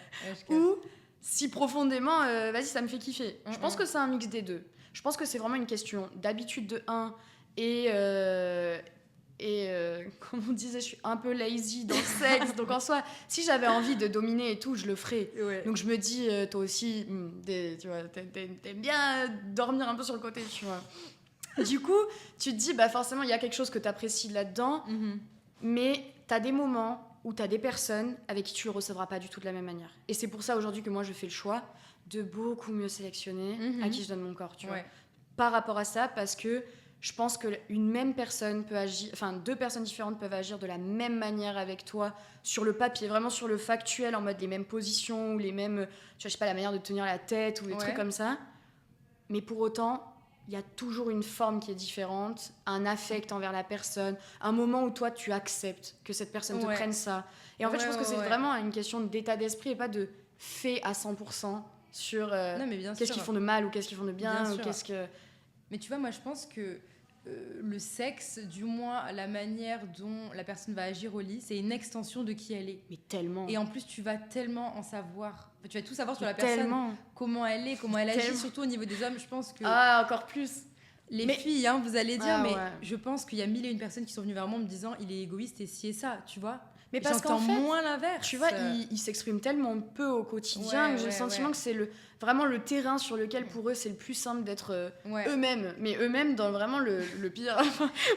Ou si profondément, vas-y, ça me fait kiffer. Je pense Mm-mm. que c'est un mix des deux. Je pense que c'est vraiment une question d'habitude de 1 et comme on disait, je suis un peu lazy dans le sexe. Donc en soi, si j'avais envie de dominer et tout, je le ferais. Ouais. Donc je me dis, toi aussi, tu vois, t'aimes bien dormir un peu sur le côté, tu vois. Du coup, tu te dis, forcément, il y a quelque chose que t'apprécies là-dedans, mais t'as des moments où t'as des personnes avec qui tu le recevras pas du tout de la même manière. Et c'est pour ça aujourd'hui que moi, je fais le choix de beaucoup mieux sélectionner à qui je donne mon corps, tu vois. Par rapport à ça, parce que je pense qu'une même personne peut agir, enfin 2 personnes différentes peuvent agir de la même manière avec toi sur le papier, vraiment sur le factuel, en mode les mêmes positions ou les mêmes, tu vois, je sais pas, la manière de tenir la tête ou des trucs comme ça. Mais pour autant, il y a toujours une forme qui est différente, un affect envers la personne, un moment où toi tu acceptes que cette personne te prenne ça. Et en fait, je pense que c'est vraiment une question d'état d'esprit et pas de fait à 100% sur qu'est-ce qu'ils font de mal ou qu'est-ce qu'ils font de bien, ou qu'est-ce que... Mais tu vois, moi je pense que le sexe, du moins la manière dont la personne va agir au lit, c'est une extension de qui elle est. Mais tellement. Et en plus, tu vas tellement en savoir. Tu vas tout savoir sur la personne, comment elle est, comment elle agit, surtout au niveau des hommes. Je pense que... Ah, encore plus. Les filles, vous allez dire, je pense qu'il y a 1001 personnes qui sont venues vers moi en me disant il est égoïste et ci et ça, tu vois. Mais parce qu'en fait, moins l'inverse. Tu vois, ils s'expriment tellement peu au quotidien que j'ai le sentiment que c'est vraiment le terrain sur lequel pour eux c'est le plus simple d'être eux-mêmes. Mais eux-mêmes dans vraiment le pire,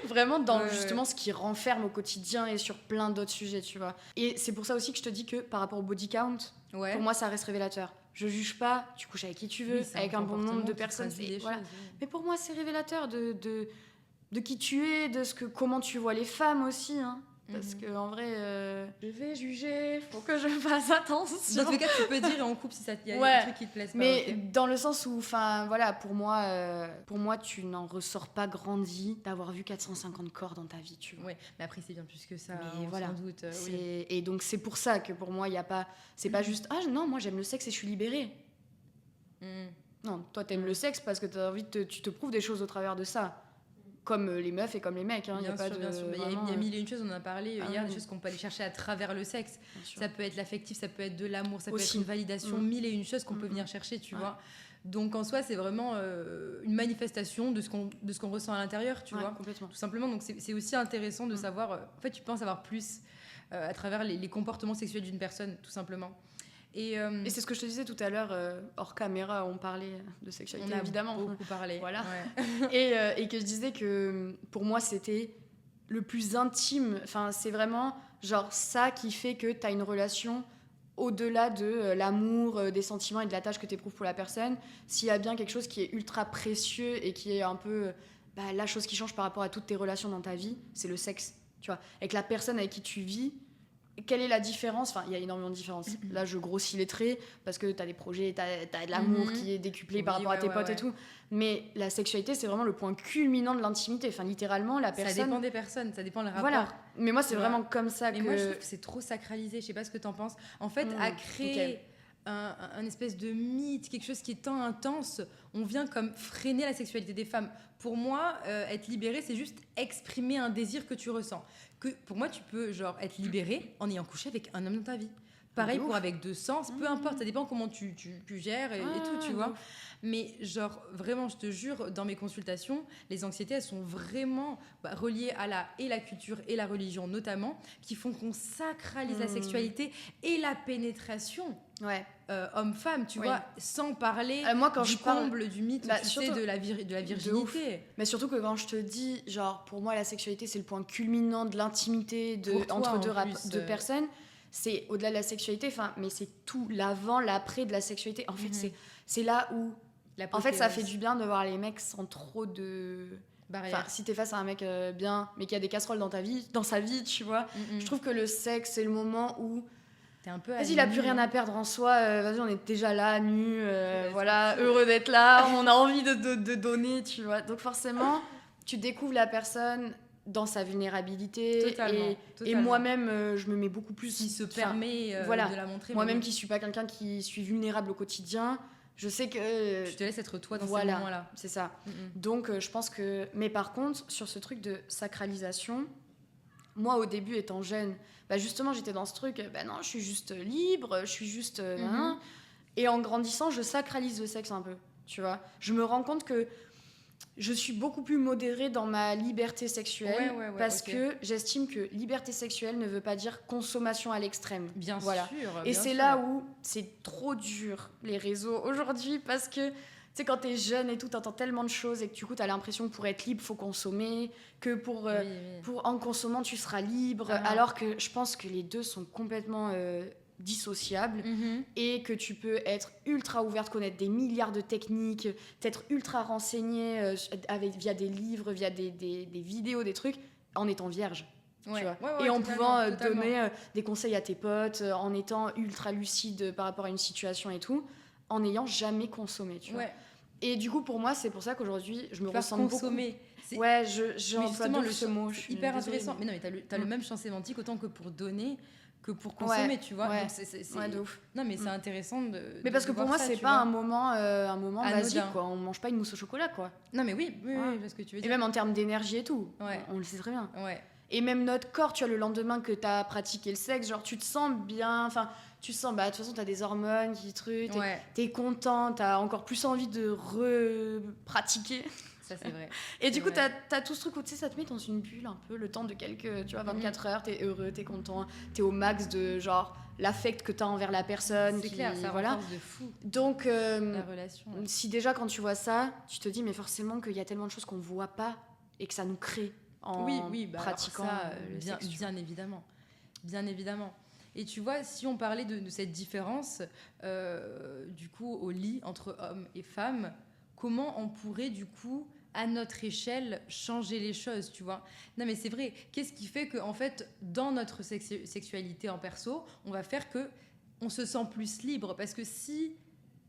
vraiment dans justement ce qui renferme au quotidien et sur plein d'autres sujets, tu vois. Et c'est pour ça aussi que je te dis que par rapport au body count, pour moi ça reste révélateur. Je juge pas, tu couches avec qui tu veux, avec un bon nombre de personnes. Mais pour moi c'est révélateur de qui tu es, comment tu vois les femmes aussi, hein. Parce que en vrai, je vais juger, faut que je fasse attention. Dans tous les cas, tu peux dire et on coupe si il y a des trucs qui te plaisent pas. Mais dans le sens où, pour moi, tu n'en ressors pas grandi d'avoir vu 450 corps dans ta vie, tu vois. Ouais, mais après c'est bien plus que ça, sans doute. Et donc c'est pour ça que pour moi, il y a pas, c'est pas juste non, moi j'aime le sexe et je suis libérée. Non, toi t'aimes le sexe parce que t'as envie tu te prouves des choses au travers de ça. Comme les meufs et comme les mecs. Bien sûr. Il y a 1001 choses, on en a parlé hier, des choses qu'on peut aller chercher à travers le sexe. Ça peut être l'affectif, ça peut être de l'amour, ça peut être une validation, 1001 choses qu'on peut venir chercher, tu vois. Donc en soi, c'est vraiment une manifestation de ce qu'on ressent à l'intérieur, tu vois. Complètement. Tout simplement, donc c'est aussi intéressant de savoir... en fait, tu peux en savoir plus à travers les comportements sexuels d'une personne, tout simplement. Et c'est ce que je te disais tout à l'heure, hors caméra, on parlait de sexualité, évidemment. On a beaucoup parlé. Voilà. Et que je disais que pour moi, c'était le plus intime. Enfin, c'est vraiment genre ça qui fait que tu as une relation au-delà de l'amour, des sentiments et de la tâche que tu éprouves pour la personne. S'il y a bien quelque chose qui est ultra précieux et qui est un peu la chose qui change par rapport à toutes tes relations dans ta vie, c'est le sexe. Tu vois, avec la personne avec qui tu vis, quelle est la différence ? Enfin, il y a énormément de différences. Là, je grossis les traits parce que t'as des projets, t'as de l'amour qui est décuplé par rapport à tes potes et tout. Mais la sexualité, c'est vraiment le point culminant de l'intimité. Enfin, littéralement, la personne... Ça dépend des personnes, ça dépend le rapport. Voilà. Mais moi, c'est vraiment comme ça que... Mais moi, je trouve que c'est trop sacralisé. Je sais pas ce que t'en penses. En fait, à créer... un espèce de mythe, quelque chose qui est tant intense, on vient comme freiner la sexualité des femmes. Pour moi, être libérée, c'est juste exprimer un désir que tu ressens. Pour moi, tu peux être libérée en ayant couché avec un homme dans ta vie. Pareil pour avec 2 sens, peu importe, ça dépend comment tu gères et tout, tu vois. Mais vraiment, je te jure, dans mes consultations, les anxiétés, elles sont vraiment reliées à la culture et la religion notamment, qui font qu'on sacralise la sexualité et la pénétration. Homme-femme, tu vois, sans parler du comble du mythe, de la virginité. Mais surtout que quand je te dis, pour moi, la sexualité, c'est le point culminant de l'intimité entre deux personnes. C'est au-delà de la sexualité, mais c'est tout l'avant, l'après de la sexualité. En fait, c'est là où... En fait, ça fait du bien de voir les mecs sans trop de... Enfin, si t'es face à un mec bien, mais qui a des casseroles dans sa vie, tu vois. Je trouve que le sexe, c'est le moment où... Vas-y, il a plus rien à perdre en soi. Vas-y, on est déjà là, nus. Voilà, heureux d'être là. On a envie de donner, tu vois. Donc forcément, tu découvres la personne dans sa vulnérabilité. Totalement. Et moi-même, je me mets beaucoup plus... Qui se permet voilà. de la montrer. Moi-même qui suis pas quelqu'un qui suis vulnérable au quotidien, je sais que... Tu te laisses être toi dans ces voilà, moments-là. c'est ça. Donc, je pense que... Mais par contre, sur ce truc de sacralisation, moi, au début, étant jeune, justement, j'étais dans ce truc, non, je suis juste libre, je suis juste... Et en grandissant, je sacralise le sexe un peu, tu vois. Je me rends compte que je suis beaucoup plus modérée dans ma liberté sexuelle parce que j'estime que liberté sexuelle ne veut pas dire consommation à l'extrême. Bien sûr. Et c'est là où c'est trop dur, les réseaux, aujourd'hui, parce que, tu sais, quand t'es jeune et tout, t'entends tellement de choses et que du coup, t'as l'impression que pour être libre, faut consommer, que pour en consommant, tu seras libre, alors que je pense que les deux sont complètement... dissociable et que tu peux être ultra ouverte, connaître des milliards de techniques, t'être ultra renseignée via des livres, via des vidéos, des trucs, en étant vierge. Tu vois. Et en pouvant donner des conseils à tes potes, en étant ultra lucide par rapport à une situation et tout, en n'ayant jamais consommé. Tu vois. Et du coup, pour moi, c'est pour ça qu'aujourd'hui, je me ressens consommer. Beaucoup. Ouais, j'emploie ce mot. C'est hyper intéressant. Mais non, mais t'as le même champ sémantique autant que pour donner que pour consommer, tu vois. Donc c'est de ouf. Non, mais c'est intéressant mais parce que pour moi, c'est pas un moment basique, quoi. On mange pas une mousse au chocolat, quoi. Non, mais oui, parce que tu veux dire. Et même en termes d'énergie et tout, on le sait très bien. Ouais. Et même notre corps, tu vois, le lendemain que t'as pratiqué le sexe, genre, tu te sens bien, enfin, tu sens, de toute façon, t'as des hormones qui truc, t'es content, t'as encore plus envie de repratiquer. Ça, c'est vrai. Et du coup, t'as tout ce truc où, tu sais, ça te met dans une bulle un peu, le temps de quelques, tu vois, 24 heures, t'es heureux, t'es content, t'es au max de, genre, l'affect que t'as envers la personne. C'est clair, ça renforce de fou. Donc, la relation. Si déjà, quand tu vois ça, tu te dis, mais forcément qu'il y a tellement de choses qu'on voit pas et que ça nous crée en pratiquant le sexe. Bien évidemment. Bien évidemment. Et tu vois, si on parlait de cette différence, du coup, au lit, entre hommes et femmes, comment on pourrait, du coup, à notre échelle, changer les choses, tu vois. Non, mais c'est vrai. Qu'est-ce qui fait qu'en fait, dans notre sexualité en perso, on va faire qu'on se sent plus libre? Parce que si,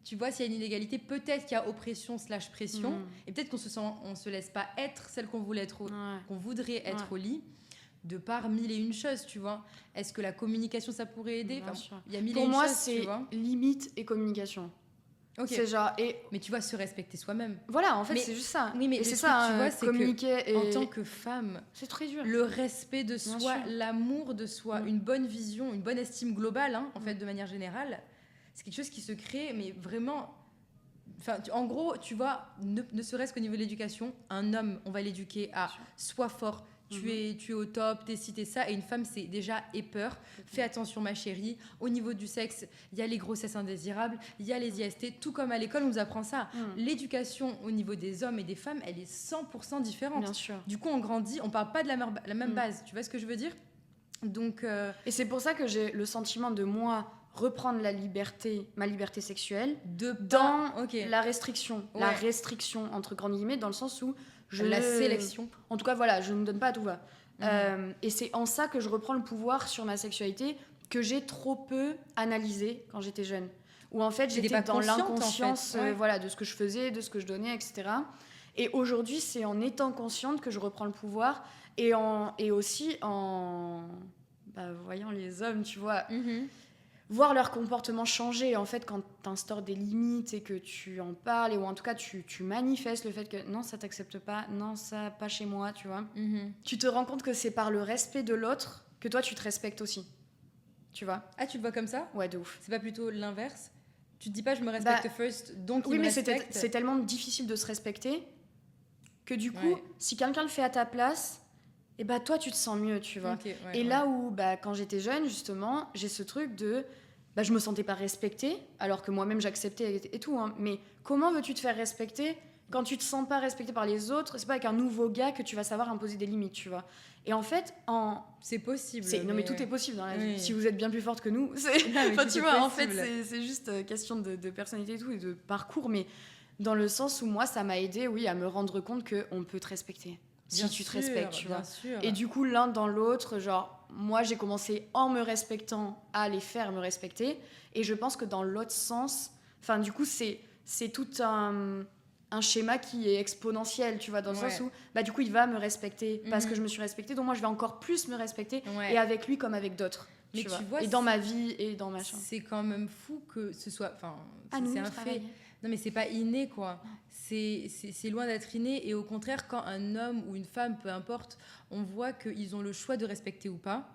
tu vois, s'il y a une inégalité, peut-être qu'il y a oppression / pression, et peut-être qu'on se laisse pas être celle qu'on voulait être, qu'on voudrait être au lit, de par mille et une choses, tu vois. Est-ce que la communication, ça pourrait aider? Il y a mille et une choses, tu vois. Pour moi, c'est limite et communication. Okay. C'est genre, mais tu vois, se respecter soi-même. Voilà, en fait, c'est juste ça. Oui, mais c'est ça, tu vois, c'est communiquer. En tant que femme, c'est très dur. Le respect de soi, l'amour de soi, une bonne vision, une bonne estime globale, en fait, de manière générale, c'est quelque chose qui se crée, mais vraiment. Enfin, en gros, tu vois, ne serait-ce qu'au niveau de l'éducation, un homme, on va l'éduquer à sois fort. Tu es au top, t'es ci, t'es ça. Et une femme, c'est déjà aie peur. Fais attention, ma chérie. Au niveau du sexe, il y a les grossesses indésirables, il y a les IST. Tout comme à l'école, on nous apprend ça. L'éducation au niveau des hommes et des femmes, elle est 100% différente. Bien sûr. Du coup, on grandit, on parle pas de la même base. Tu vois ce que je veux dire? Donc, Et c'est pour ça que j'ai le sentiment de moi reprendre ma liberté sexuelle dans la restriction. La restriction, entre grandes guillemets, dans le sens où la sélection. En tout cas, voilà, je ne donne pas à tout va. Et c'est en ça que je reprends le pouvoir sur ma sexualité que j'ai trop peu analysé quand j'étais jeune. Où en fait, j'étais dans l'inconscience de ce que je faisais, de ce que je donnais, etc. Et aujourd'hui, c'est en étant consciente que je reprends le pouvoir et aussi en voyant les hommes, tu vois... voir leur comportement changer, en fait, quand tu instaures des limites et que tu en parles, ou en tout cas tu manifestes le fait que non, ça t'accepte pas, non, ça pas chez moi, tu vois. Tu te rends compte que c'est par le respect de l'autre que toi tu te respectes aussi, tu vois. Ah, tu le vois comme ça? Ouais, de ouf. C'est pas plutôt l'inverse? Tu te dis pas je me respecte first, donc oui, il me respecte. Oui, mais c'est tellement difficile de se respecter que du coup, si quelqu'un le fait à ta place, et toi tu te sens mieux, tu vois. Là où quand j'étais jeune, justement, j'ai ce truc de je me sentais pas respectée, alors que moi-même j'acceptais et tout, mais comment veux-tu te faire respecter quand tu te sens pas respectée par les autres? C'est pas avec un nouveau gars que tu vas savoir imposer des limites, tu vois. Et en fait, c'est possible. Non, mais tout est possible dans la vie. Si vous êtes bien plus forte que nous, tu vois, en fait, c'est juste question de personnalité et tout, et de parcours, mais dans le sens où moi, ça m'a aidé, à me rendre compte qu'on peut te respecter. Si tu te respectes, tu vois. Et du coup, l'un dans l'autre, genre, moi, j'ai commencé en me respectant à les faire me respecter. Et je pense que dans l'autre sens, enfin, du coup, c'est tout un un schéma qui est exponentiel, tu vois, dans le sens où, du coup, il va me respecter parce que je me suis respectée, donc moi, je vais encore plus me respecter, et avec lui comme avec d'autres. Mais tu vois, et dans ma vie, et dans machin. C'est quand même fou que ce soit... Enfin, c'est un fait. Non, mais c'est pas inné, quoi. C'est loin d'être inné. Et au contraire, quand un homme ou une femme, peu importe, on voit qu'ils ont le choix de respecter ou pas.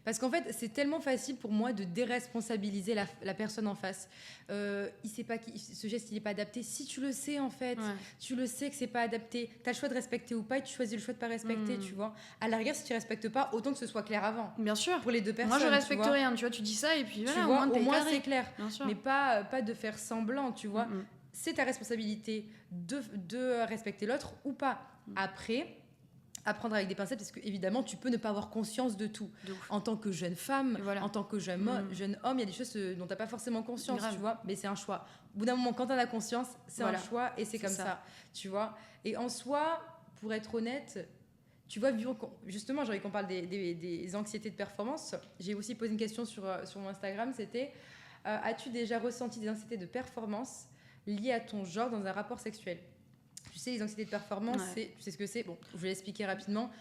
Parce qu'en fait, c'est tellement facile pour moi de déresponsabiliser la personne en face. Il sait pas ce geste, il n'est pas adapté. Si tu le sais, en fait, tu le sais que c'est pas adapté. Tu as le choix de respecter ou pas et tu choisis le choix de pas respecter, tu vois. À la rigueur, si tu respectes pas, autant que ce soit clair avant. Bien sûr. Pour les deux personnes. Moi, je respecte rien, tu vois. Tu dis ça et puis voilà, au moins c'est clair. Bien sûr. Mais pas de faire semblant, tu vois. C'est ta responsabilité de respecter l'autre ou pas. Après... apprendre avec des pincettes parce que évidemment tu peux ne pas avoir conscience de tout en tant que jeune femme, en tant que jeune homme, il y a des choses dont t'as pas forcément conscience, tu vois, mais c'est un choix. Au bout d'un moment, quand t'en as conscience, c'est un choix et c'est comme ça, tu vois. Et en soi, pour être honnête, tu vois, justement, j'ai envie qu'on parle des anxiétés de performance. J'ai aussi posé une question sur mon Instagram, c'était as-tu déjà ressenti des anxiétés de performance liées à ton genre dans un rapport sexuel? Tu sais, les anxiétés de performance, tu sais ce que c'est. Bon, je vais l'expliquer rapidement.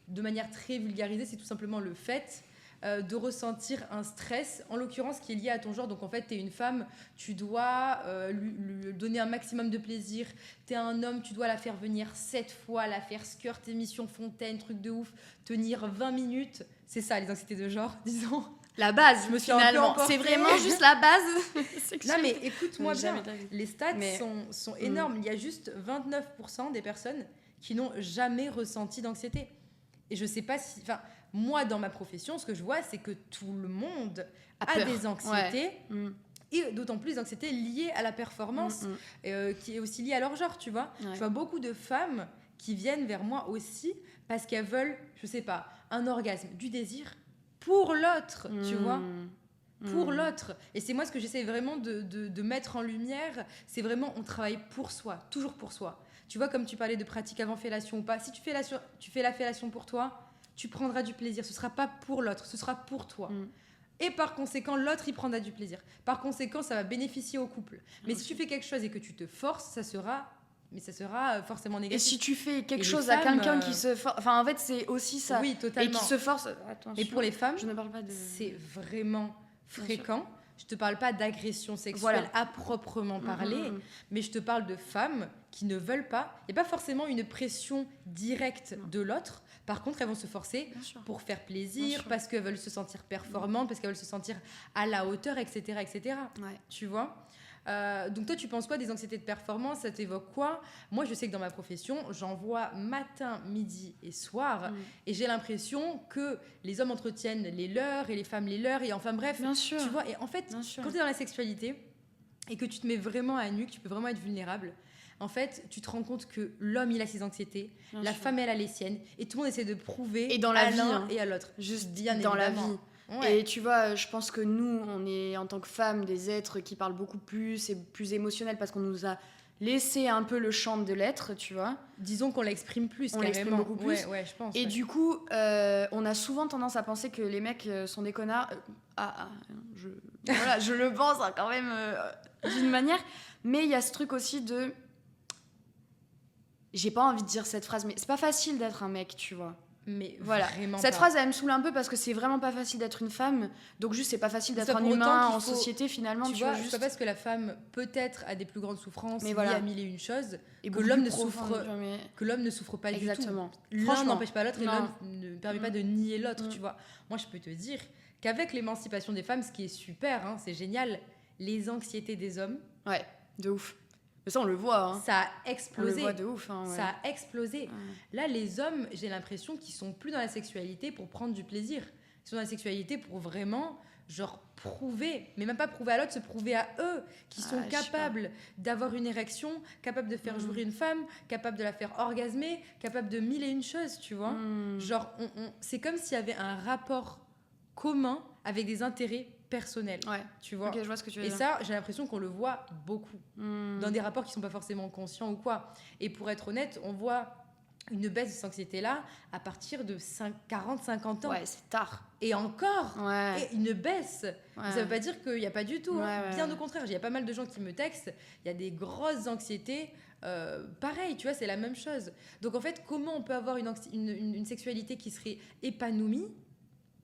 De manière très vulgarisée, c'est tout simplement le fait de ressentir un stress, en l'occurrence qui est lié à ton genre. Donc en fait, tu es une femme, tu dois lui donner un maximum de plaisir. Tu es un homme, tu dois la faire venir 7 fois, la faire skirt, émission fontaine, truc de ouf, tenir 20 minutes. C'est ça, les anxiétés de genre, disons. La base, je me suis finalement. C'est vraiment juste la base. Non, mais écoute-moi bien. Les stats sont énormes. Il y a juste 29% des personnes qui n'ont jamais ressenti d'anxiété. Et je sais pas si... Enfin, moi, dans ma profession, ce que je vois, c'est que tout le monde a des anxiétés. Et d'autant plus des anxiétés liées à la performance, qui est aussi liée à leur genre, tu vois. Je vois beaucoup de femmes qui viennent vers moi aussi parce qu'elles veulent, je sais pas, un orgasme, du désir pour l'autre, tu vois, pour l'autre. Et c'est moi ce que j'essaie vraiment de mettre en lumière, c'est vraiment on travaille pour soi, toujours pour soi. Tu vois, comme tu parlais de pratique avant fellation ou pas, si tu fais la fellation pour toi, tu prendras du plaisir, ce sera pas pour l'autre, ce sera pour toi. Et par conséquent, l'autre, il prendra du plaisir. Par conséquent, ça va bénéficier au couple. Mais si tu fais quelque chose et que tu te forces, ça sera forcément négatif. Et si tu fais quelque chose à quelqu'un qui se force... Enfin, en fait, c'est aussi ça. Oui, totalement. Et qui se force... Et pour les femmes, je ne parle pas de... c'est vraiment fréquent. Je ne te parle pas d'agression sexuelle à proprement parler, mais je te parle de femmes qui ne veulent pas. Il n'y a pas forcément une pression directe de l'autre. Par contre, elles vont se forcer pour faire plaisir, parce qu'elles veulent se sentir performantes, parce qu'elles veulent se sentir à la hauteur, etc. etc. Tu vois ? Donc toi, tu penses quoi des anxiétés de performance? Ça t'évoque quoi? Moi, je sais que dans ma profession, j'en vois matin, midi et soir, et j'ai l'impression que les hommes entretiennent les leurs et les femmes les leurs, et enfin bref, tu vois. Et en fait, quand tu es dans la sexualité et que tu te mets vraiment à nu, que tu peux vraiment être vulnérable, en fait, tu te rends compte que l'homme, il a ses anxiétés, la femme, elle a les siennes, et tout le monde essaie de prouver et dans la à vie, l'un et à l'autre. Juste bien dans évidemment. La vie. Ouais. Et tu vois, je pense que nous, on est en tant que femmes des êtres qui parlent beaucoup plus et plus émotionnels parce qu'on nous a laissé un peu le champ de l'être, tu vois. Disons qu'on l'exprime plus, on l'exprime beaucoup plus. Ouais, je pense. Et du coup, on a souvent tendance à penser que les mecs sont des connards. Voilà, je le pense quand même d'une manière. Mais il y a ce truc aussi de... J'ai pas envie de dire cette phrase, mais c'est pas facile d'être un mec, tu vois. Mais voilà, cette phrase elle me saoule un peu parce que c'est vraiment pas facile d'être une femme, donc juste c'est pas facile d'être un humain en société finalement. Tu vois, juste... c'est pas parce que la femme peut-être a des plus grandes souffrances liées à mille et une choses et que l'homme ne souffre pas exactement. Du tout. L'un n'empêche pas l'autre et l'un ne permet pas de nier l'autre, tu vois. Moi je peux te dire qu'avec l'émancipation des femmes, ce qui est super, hein, c'est génial, les anxiétés des hommes, de ouf. Mais ça, on le voit. Hein. Ça a explosé. On le voit de ouf. Hein, ça a explosé. Là, les hommes, j'ai l'impression qu'ils sont plus dans la sexualité pour prendre du plaisir. Ils sont dans la sexualité pour vraiment, genre, prouver, mais même pas prouver à l'autre, se prouver à eux, qui sont capables d'avoir une érection, capables de faire jouir une femme, capables de la faire orgasmer, capables de mille et une choses, tu vois. Genre, c'est comme s'il y avait un rapport commun avec des intérêts personnel, tu vois. Okay, je vois ce que tu veux dire. Et ça, j'ai l'impression qu'on le voit beaucoup dans des rapports qui sont pas forcément conscients ou quoi. Et pour être honnête, on voit une baisse de cette anxiété-là à partir de 40-50 ans. Ouais, c'est tard. Et encore, Ouais. et une baisse. Ouais. Ça veut pas dire qu'il n'y a pas du tout. Hein. Ouais, Bien ouais. au contraire, il y a pas mal de gens qui me textent. Il y a des grosses anxiétés. Pareil, tu vois, c'est la même chose. Donc en fait, comment on peut avoir une sexualité qui serait épanouie,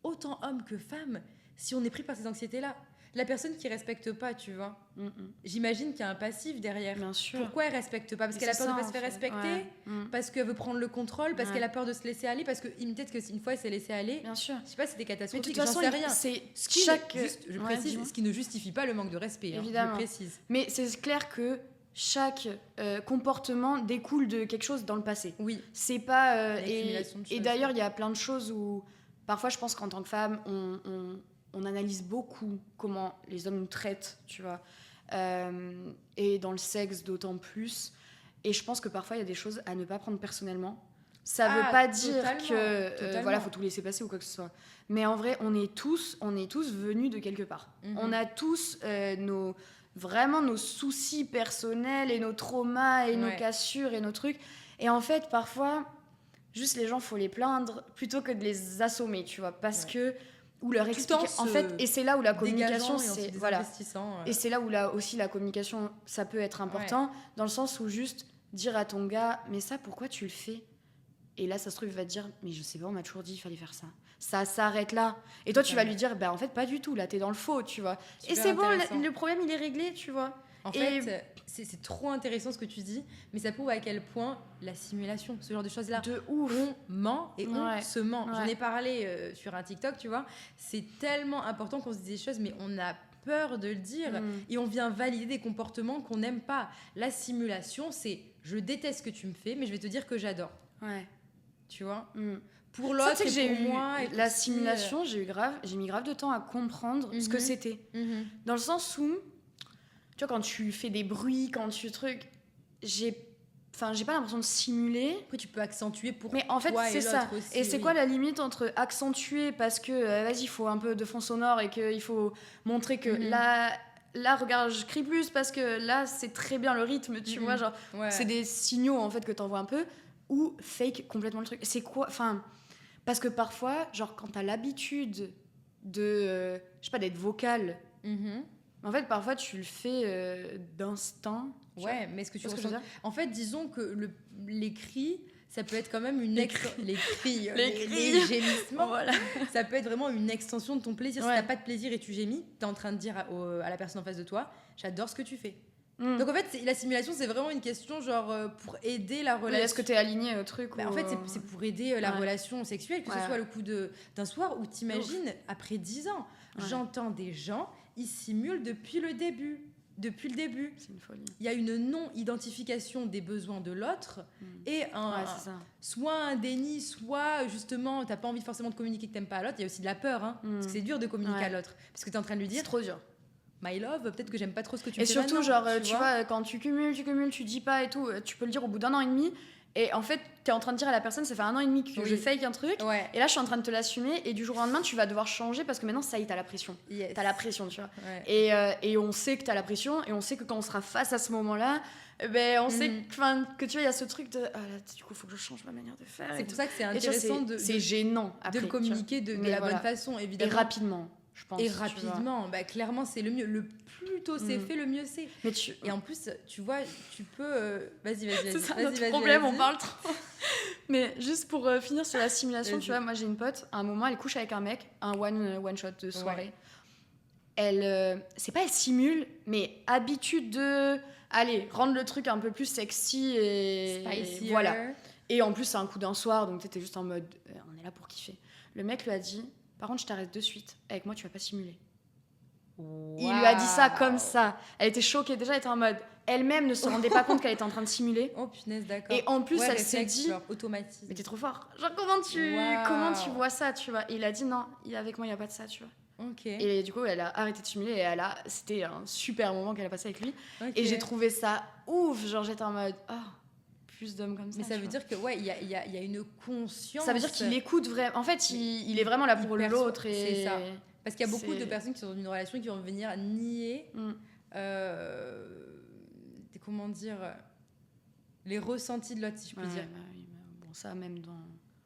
autant homme que femme, si on est pris par ces anxiétés-là? La personne qui respecte pas, tu vois, j'imagine qu'il y a un passif derrière. Bien sûr. Pourquoi elle respecte pas? Parce qu'elle a peur de pas se faire respecter, parce qu'elle veut prendre le contrôle, parce qu'elle a peur de se laisser aller, parce que peut-être qu'une fois elle s'est laissée aller. Bien sûr. Je sais pas, c'est des Mais de catastrophes. toute façon, j'en sais rien. c'est Je précise, ce qui ne justifie pas le manque de respect. Évidemment. Je précise. Mais c'est clair que chaque comportement découle de quelque chose dans le passé. Oui. C'est pas. L'accumulation de choses. Et d'ailleurs, il y a plein de choses où parfois, je pense qu'en tant que femme, on analyse beaucoup comment les hommes nous traitent, tu vois. Et dans le sexe, d'autant plus. Et je pense que parfois, il y a des choses à ne pas prendre personnellement. Ça veut pas dire que voilà, faut tout laisser passer ou quoi que ce soit. Mais en vrai, on est tous venus de quelque part. On a tous vraiment nos soucis personnels et nos traumas et nos cassures et nos trucs. Et en fait, parfois, juste les gens, faut les plaindre plutôt que de les assommer, tu vois, parce que ou leur expliquer. En fait, et c'est là où la communication, c'est voilà. Et c'est là où aussi la communication, ça peut être important, dans le sens où juste dire à ton gars, mais ça, pourquoi tu le fais? Et là, ça se trouve, il va te dire, mais je sais pas, on m'a toujours dit, il fallait faire ça. Ça s'arrête là. Et toi, tu vas lui dire, bah en fait, pas du tout. Là, t'es dans le faux, tu vois. Et c'est bon, le problème, il est réglé, tu vois. En fait, c'est trop intéressant ce que tu dis, mais ça prouve à quel point la simulation, ce genre de choses-là, de ouf. On ment et on se ment. J'en ai parlé sur un TikTok, tu vois. C'est tellement important qu'on se dise des choses, mais on a peur de le dire et on vient valider des comportements qu'on n'aime pas. La simulation, c'est je déteste ce que tu me fais, mais je vais te dire que j'adore. Ouais. Tu vois pour l'autre et pour moi. Et la simulation, j'ai mis grave de temps à comprendre ce que c'était. Dans le sens où, tu vois, quand tu fais des bruits, quand tu trucs, j'ai pas l'impression de simuler. Après, tu peux accentuer pour mais en fait, toi c'est et ça. Aussi, et c'est quoi la limite entre accentuer parce que, vas-y, il faut un peu de fond sonore et qu'il faut montrer que là, regarde, je crie plus parce que là, c'est très bien le rythme, tu vois, genre, c'est des signaux, en fait, que t'envoies un peu, ou fake complètement le truc. C'est quoi, enfin, parce que parfois, genre, quand t'as l'habitude de, je sais pas, d'être vocale, en fait, parfois, tu le fais d'instinct. Ouais, mais est-ce que tu ressens... En fait, disons que les cris, ça peut être quand même une... Les gémissements, voilà. Ça peut être vraiment une extension de ton plaisir. Si t'as pas de plaisir et tu gémis, t'es en train de dire à la personne en face de toi, j'adore ce que tu fais. Donc en fait, la simulation, c'est vraiment une question genre pour aider la relation. Oui, est-ce que t'es aligné au truc En fait, c'est pour aider la relation sexuelle, que ce soit le coup d'un soir où t'imagines, après 10 ans, j'entends des gens, ils simulent depuis le début. C'est une folie. Il y a une non-identification des besoins de l'autre et soit un déni, soit justement, t'as pas envie forcément de communiquer que t'aimes pas à l'autre. Il y a aussi de la peur, parce que c'est dur de communiquer à l'autre. Parce que t'es en train de lui dire... C'est trop dur. My love, peut-être que j'aime pas trop ce que tu fais. Et surtout, genre, tu vois, quand tu cumules, tu dis pas et tout, tu peux le dire au bout d'1 an et demi. Et en fait, t'es en train de dire à la personne, ça fait 1 an et demi que je fake un truc. Et là, je suis en train de te l'assumer. Et du jour au lendemain, tu vas devoir changer parce que maintenant, ça y est, t'as la pression. T'as la pression, tu vois. Et on sait que t'as la pression. Et on sait que quand on sera face à ce moment-là, on sait que tu vois, il y a ce truc de ah, là, du coup, il faut que je change ma manière de faire. C'est pour ça que c'est intéressant c'est gênant après, de le communiquer de la bonne façon, évidemment. Et rapidement. Je pense, et rapidement, clairement c'est le mieux. Le plus tôt c'est fait, le mieux c'est. Et en plus, tu vois, tu peux. Vas-y. C'est ça notre problème, on parle trop. Mais juste pour finir sur la simulation, tu vois, moi j'ai une pote, à un moment elle couche avec un mec, un one shot de soirée. Elle, c'est pas elle simule, mais habitude de, allez, rendre le truc un peu plus sexy et Spicier. Voilà. Et en plus c'est un coup d'un soir, donc t'étais juste en mode, on est là pour kiffer. Le mec lui a dit. Par contre, je t'arrête de suite. Avec moi, tu vas pas simuler. Wow. Il lui a dit ça comme ça. Elle était choquée. Déjà, elle était en mode... Elle-même ne se rendait pas compte qu'elle était en train de simuler. Oh punaise, d'accord. Et en plus, elle s'est dit... automatisme. Mais t'es trop fort. Genre, comment tu vois ça, tu vois? Et il a dit non, avec moi, il n'y a pas de ça, tu vois. Ok. Et du coup, elle a arrêté de simuler et c'était un super moment qu'elle a passé avec lui. Okay. Et j'ai trouvé ça ouf. Genre, j'étais en mode... Oh, plus d'hommes comme ça. Mais ça veut dire que il y a une conscience. Ça veut dire qu'il écoute vraiment. En fait, il est vraiment là pour l'autre. C'est ça. Parce qu'il y a beaucoup de personnes qui sont dans une relation qui vont venir nier. Comment dire, les ressentis de l'autre, si je peux dire. ça, même dans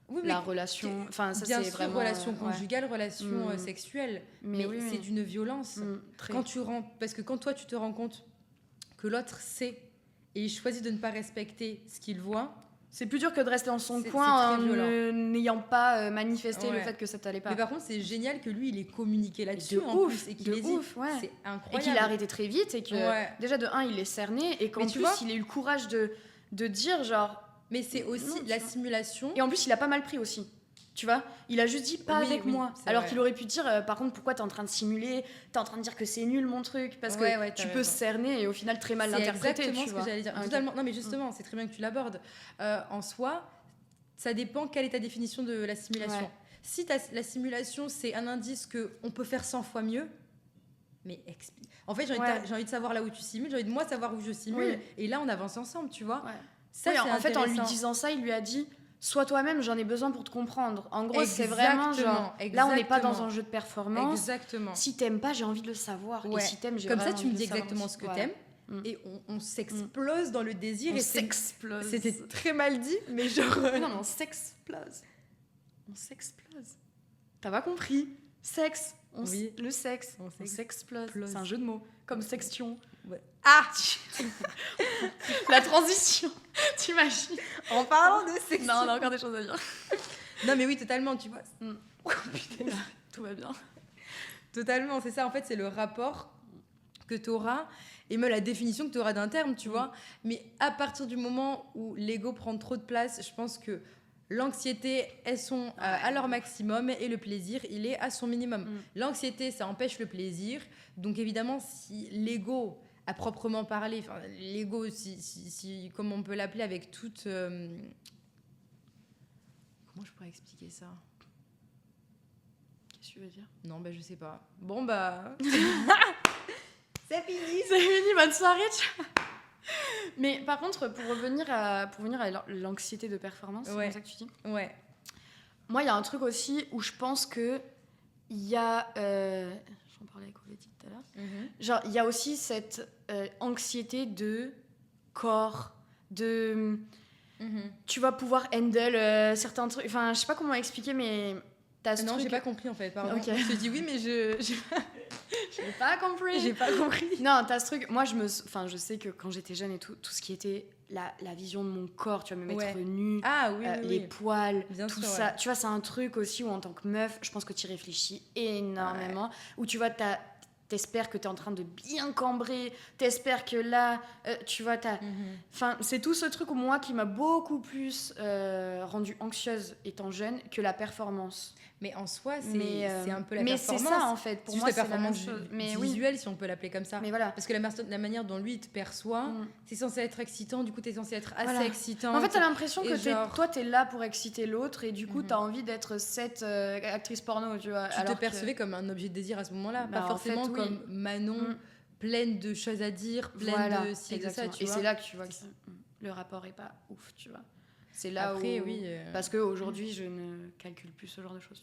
Oui, la relation. Enfin, ça, bien c'est sûr, vraiment... relation conjugale, relation sexuelle. Mais oui, c'est d'une violence. très. Parce que quand toi, tu te rends compte que l'autre sait et il choisit de ne pas respecter ce qu'il voit... C'est plus dur que de rester dans son C'est coin très violent. n'ayant pas manifesté le Ouais. fait que ça t'allait pas. Mais par contre, c'est génial que lui, il ait communiqué là-dessus De en ouf, plus. Et qu'il de ait dit, ouf, ouais. c'est incroyable. Et qu'il a arrêté très vite et que Ouais. déjà de un, il est cerné et qu'en Mais tu plus, vois- il ait eu le courage de dire genre... Mais c'est aussi Non, tu la vois. simulation. Et en plus, il a pas mal pris aussi. Tu vois, il a juste dit pas Oui, avec oui, moi. c'est Alors vrai. qu'il aurait pu dire, par contre, pourquoi t'es en train de simuler, t'es en train de dire que c'est nul mon truc, parce Ouais, que ouais, t'as tu peux raison. cerner et au final très mal C'est l'interpréter. exactement Tu ce vois. que j'allais dire. Ah, ok. Totalement. Non, mais justement, c'est très bien que tu l'abordes. En soi, ça dépend quelle est ta définition de la simulation. Ouais. Si la simulation, c'est un indice qu'on peut faire 100 fois mieux, mais explique. En fait, j'ai envie de savoir là où tu simules, j'ai envie de moi savoir où je simule, Oui. et là, on avance ensemble, tu vois. Ouais. Ça, Oui, c'est en fait, en lui intéressant. disant ça, il lui a dit sois toi-même, j'en ai besoin pour te comprendre. En gros, c'est vraiment genre là, on n'est pas dans un jeu de performance. Exactement. Si t'aimes pas, j'ai envie de le savoir. Ouais. Et si t'aimes, j'ai Comme ça, vraiment tu me envie dis de le savoir exactement aussi. ce que Ouais. t'aimes, et on s'explose dans le désir. On et s'explose. C'était très mal dit, mais genre. Non, mais on s'explose. On s'explose. T'as pas compris? Sexe. Oui. Le sexe. On On s'explose. s'explose. C'est un jeu de mots. Comme sextion. Ouais. Ah La transition. T'imagines? En parlant de sexe. Non, on a encore des choses à dire. Non, mais oui, totalement, tu vois. Oh, putain, tout va bien. Totalement, c'est ça. En fait, c'est le rapport que tu auras et même la définition que tu auras d'un terme, tu vois. Mais à partir du moment où l'ego prend trop de place, je pense que l'anxiété, elles sont à leur maximum et le plaisir, il est à son minimum. L'anxiété, ça empêche le plaisir. Donc évidemment, si l'ego, à proprement parler, enfin, l'ego, si, comme on peut l'appeler avec toute... Comment je pourrais expliquer ça ? Qu'est-ce que tu veux dire? Non, bah je sais pas. Bon, bah... C'est fini. C'est fini, bonne soirée. Mais par contre, pour revenir à l'anxiété de performance, c'est comme ça que tu dis. Ouais. Moi, il y a un truc aussi où je pense que il y a... J'en parlais avec Olédie tout à l'heure. Genre, il y a aussi cette anxiété de corps, de... Tu vas pouvoir handle certains trucs... Enfin, je sais pas comment expliquer, mais... T'as ce Non, truc... j'ai pas compris en fait, pardon. Ok. Je te dis oui, mais j'ai pas compris. j'ai pas compris. Non, t'as ce truc... Moi, je sais que quand j'étais jeune et tout ce qui était la vision de mon corps, tu vas me mettre nue, Ah oui, les poils, bien tout sûr, ça. Tu vois, c'est un truc aussi où en tant que meuf, je pense que tu y réfléchis énormément. Où tu vois, t'espères que t'es en train de bien cambrer, t'espères que là, tu vois, Enfin, c'est tout ce truc, moi, qui m'a beaucoup plus rendue anxieuse étant jeune que la performance. Mais en soi, c'est un peu la mais performance. c'est ça, en fait. Pour juste moi, la c'est la même performance chose. Mais visuelle, si on peut l'appeler comme ça. Mais voilà. Parce que la manière dont lui il te perçoit, c'est censé être excitant, du coup, t'es censé être assez Voilà. excitant. En fait, t'as l'impression Et que genre- toi, t'es là pour exciter l'autre et du coup, t'as envie d'être cette actrice porno, tu vois. Tu te percevais comme un objet de désir à ce moment-là, Bah, pas en forcément fait, oui. comme Manon, pleine de choses à dire, pleine Voilà, de ci et de ça, exactement. tu vois. Et c'est là que tu vois que le rapport est pas ouf, tu vois. C'est là Après, où... oui. Parce qu'aujourd'hui, je ne calcule plus ce genre de choses.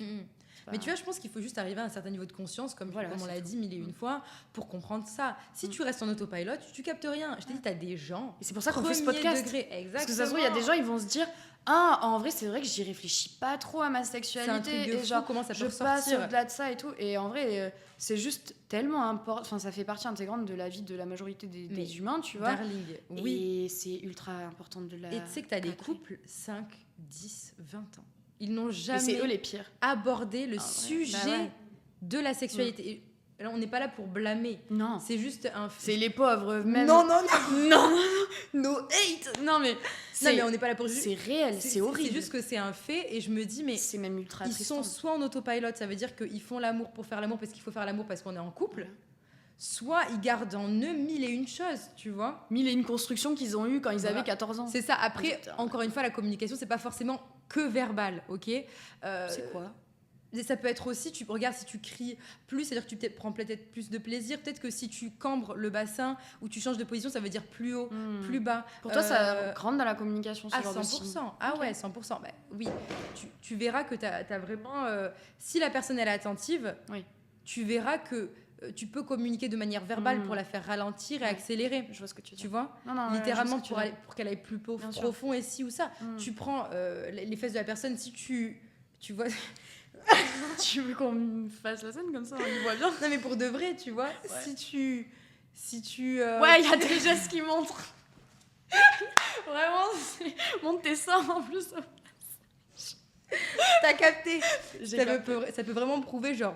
Mais tu vois, je pense qu'il faut juste arriver à un certain niveau de conscience, comme on c'est l'a tout. dit mille et une fois, pour comprendre ça. Si tu restes en autopilot, tu captes rien. Je t'ai dit, t'as des gens. Et c'est pour ça qu'on fait ce premier podcast. degré, exactement. Parce que ça se trouve, il y a des gens, ils vont se dire ah, en vrai, c'est vrai que j'y réfléchis pas trop à ma C'est un sexualité. truc de Et fou, genre, comment ça peut je passe ressortir. au-delà de ça et tout. Et en vrai, c'est juste tellement important. Enfin, ça fait partie intégrante de la vie de la majorité des humains, tu vois. Darling, oui. Et c'est ultra important de la. Et tu sais que t'as des cadrer. couples 5, 10, 20 ans. Ils n'ont Et jamais c'est eux les pires. abordé le Ah ouais. sujet Bah ouais. de la sexualité. Et là, on n'est pas là pour blâmer. Non. C'est juste un C'est les pauvres, même. Non, non, non. non, no hate. Non, mais. Non, mais on n'est pas là pour C'est réel, c'est horrible. C'est juste que c'est un fait et je me dis, mais C'est même ultra ils tristant. sont soit en autopilot, ça veut dire qu'ils font l'amour pour faire l'amour parce qu'il faut faire l'amour parce qu'on est en couple, soit ils gardent en eux mille et une choses, tu vois. Mille et une constructions qu'ils ont eues quand ils Voilà. avaient 14 ans. C'est ça. Après, Putain. encore une fois, la communication, c'est pas forcément que verbal, ok. C'est quoi? Ça peut être aussi, tu regardes si tu cries plus, c'est-à-dire que tu prends peut-être plus de plaisir. Peut-être que si tu cambres le bassin ou tu changes de position, ça veut dire plus haut, plus bas. Pour toi, ça rentre dans la communication, ce À genre de 100%. signe. Ah Ok. ouais, 100%. Bah, oui, tu verras que tu as vraiment... si la personne elle est attentive, Oui. tu verras que tu peux communiquer de manière verbale pour la faire ralentir et accélérer. Je vois ce que tu veux Tu dire. vois, Non, littéralement je vois ce que pour qu'elle aille plus Bien sûr. profond et ci ou ça. Tu prends les fesses de la personne, si tu vois. tu veux qu'on me fasse la scène comme ça, on y voit bien. Non mais pour de vrai, tu vois, si tu Ouais, il y a des gestes qui montrent. Vraiment, montre tes seins en plus. T'as capté. J'ai Ça capté. peut vraiment prouver genre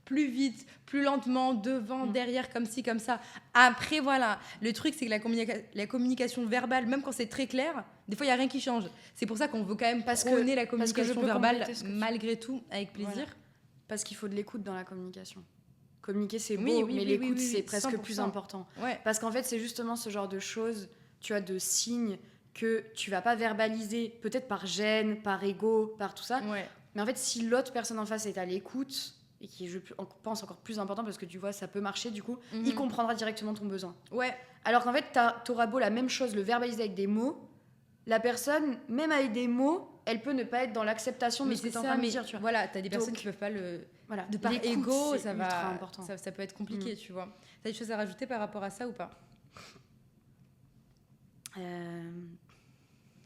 plus vite, plus lentement, devant, derrière, comme ci, comme ça. Après, voilà. Le truc, c'est que la communication verbale, même quand c'est très clair, des fois, il n'y a rien qui change. C'est pour ça qu'on veut quand même prôner la communication verbale, malgré tout, avec plaisir. Voilà. Parce qu'il faut de l'écoute dans la communication. Communiquer, c'est beau, mais l'écoute, c'est presque 100%. plus important. Ouais. Parce qu'en fait, c'est justement ce genre de choses, tu vois, de signes que tu vas pas verbaliser, peut-être par gêne, par ego, par tout ça. Ouais. Mais en fait, si l'autre personne en face est à l'écoute, et qui est, je pense, encore plus important, parce que tu vois, ça peut marcher, du coup, il comprendra directement ton besoin. Ouais. Alors qu'en fait, t'auras beau la même chose, le verbaliser avec des mots, la personne, même avec des mots, elle peut ne pas être dans l'acceptation de ce que tu es en train de dire. Tu vois. Voilà, t'as des personnes qui peuvent pas le... Voilà. De par ego, ça peut être compliqué, tu vois. T'as des choses à rajouter par rapport à ça ou pas?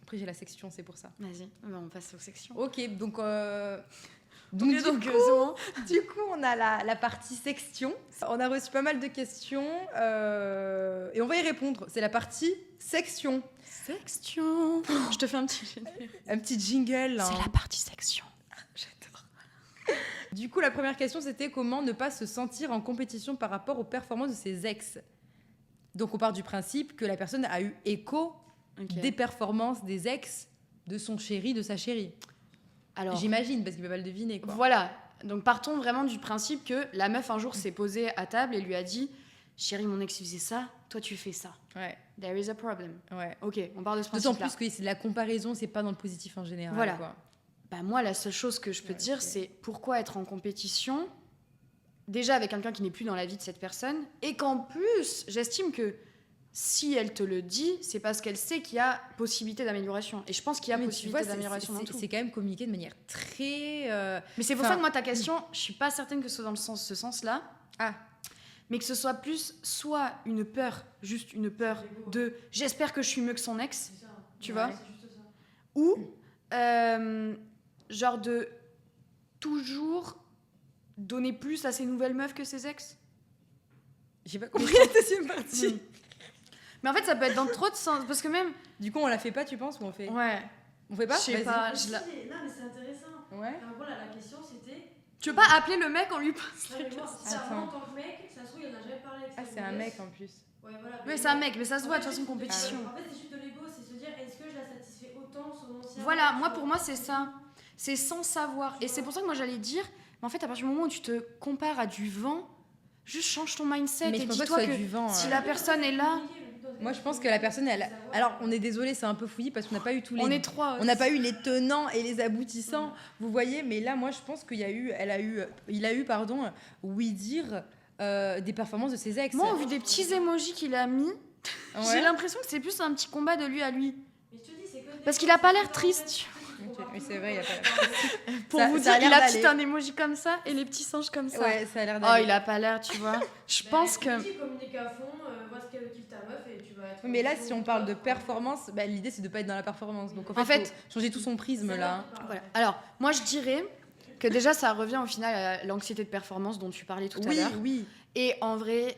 Après, j'ai la section, c'est pour ça. Vas-y, on passe aux sections. Ok, donc... Du coup, on a la partie section. On a reçu pas mal de questions et on va y répondre. C'est la partie section. Section. Je te fais un petit jingle. C'est la partie section. J'adore. Du coup, la première question, c'était comment ne pas se sentir en compétition par rapport aux performances de ses ex. Donc, on part du principe que la personne a eu écho des performances des ex de son chéri, de sa chérie. Alors, j'imagine, parce qu'il ne peut pas le deviner, quoi. Voilà. Donc, partons vraiment du principe que la meuf, un jour, s'est posée à table et lui a dit « Chérie, mon ex faisait ça, toi, tu fais ça. Ouais. There is a problem. » Ouais. Ok, on part de ce principe-là. D'autant plus que c'est de la comparaison, c'est pas dans le positif en général. Voilà. Quoi. Bah, moi, la seule chose que je peux te dire, c'est pourquoi être en compétition, déjà avec quelqu'un qui n'est plus dans la vie de cette personne, et qu'en plus, j'estime que si elle te le dit, c'est parce qu'elle sait qu'il y a possibilité d'amélioration. Et je pense qu'il y a possibilité d'amélioration dans tout. C'est quand même communiqué de manière très... Mais c'est pour ça que moi, ta question, je suis pas certaine que ce soit dans ce sens-là. Ah. Mais que ce soit plus soit une peur, juste une peur de « j'espère que je suis mieux que son ex », tu vois, ou genre de toujours donner plus à ses nouvelles meufs que ses ex. J'ai pas compris la deuxième partie. Mais en fait, ça peut être dans trop de sens. Parce que même... Du coup, on la fait pas, tu penses, ou on fait... Ouais. On fait pas? Je sais pas. Non, mais c'est intéressant. Ouais. En gros, la question, c'était... Tu veux pas appeler le mec en lui posant la question? Si ça en tant que mec, ça se trouve, il en a jamais parlé avec c'est un mec, en plus. Ouais, voilà. Oui, c'est un mec, mais ça se voit, de toute façon, compétition. En fait, c'est juste de l'ego, c'est se dire, est-ce que je la satisfais autant son ancien... Voilà, moi, pour moi, c'est ça. C'est sans savoir. Et c'est pour ça que moi, j'allais dire, mais en fait, à partir du moment où tu te compares à du vent, juste change ton mindset et dis-toi que du vent, si la personne est là... Moi, je pense que la personne, elle... Alors, on est désolé, c'est un peu fouillis parce qu'on n'a pas eu tous les... On est trois. On n'a pas eu les tenants et les aboutissants, vous voyez. Mais là, moi, je pense qu'il y a eu... Il a eu, oui dire, des performances de ses ex. Moi, au vu des petits emojis qu'il a mis, j'ai l'impression que c'est plus un petit combat de lui à lui. Mais je te dis, c'est que... Parce qu'il a pas l'air triste. Oui, c'est vrai, il a pas l'air... Pour vous dire, il a petit un emoji comme ça et les petits singes comme ça. Ouais, ça a l'air d'aller. Oh, il a pas l'air, tu vois. Je pense que... Tu communiques à fond, vois ce qu'elle kiffe ta meuf et tu vas être... Mais là, si on parle de performance, l'idée, c'est de pas être dans la performance. Donc, en fait, faut changer tout son prisme, là. Voilà. Alors, moi, je dirais que déjà, ça revient au final à l'anxiété de performance dont tu parlais tout à l'heure. Oui. Et en vrai,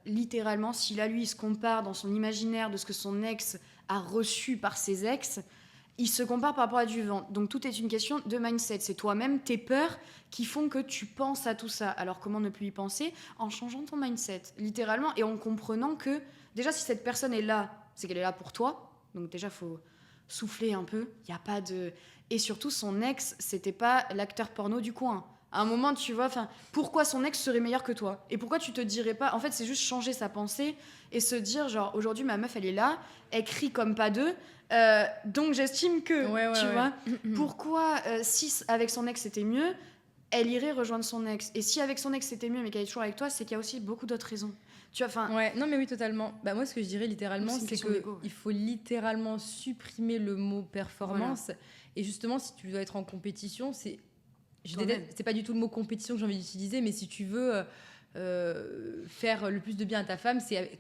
littéralement, si là, lui, il se compare dans son imaginaire de ce que son ex a reçu par ses ex... Il se compare par rapport à du vent. Donc, tout est une question de mindset. C'est toi-même, tes peurs qui font que tu penses à tout ça. Alors, comment ne plus y penser? En changeant ton mindset, littéralement, et en comprenant que, déjà, si cette personne est là, c'est qu'elle est là pour toi. Donc, déjà, il faut souffler un peu. Il n'y a pas de... Et surtout, son ex, c'était pas l'acteur porno du coin. À un moment, tu vois, pourquoi son ex serait meilleur que toi? Et pourquoi tu te dirais pas... En fait, c'est juste changer sa pensée et se dire, genre, aujourd'hui, ma meuf, elle est là, elle crie comme pas deux, donc j'estime que, tu vois, pourquoi, si avec son ex, c'était mieux, elle irait rejoindre son ex. Et si avec son ex, c'était mieux, mais qu'elle est toujours avec toi, c'est qu'il y a aussi beaucoup d'autres raisons. Tu vois, ouais, non, mais oui, totalement. Moi, ce que je dirais littéralement, c'est qu'il faut littéralement supprimer le mot performance. Voilà. Et justement, si tu dois être en compétition, c'est pas du tout le mot compétition que j'ai envie d'utiliser, mais si tu veux faire le plus de bien à ta femme, c'est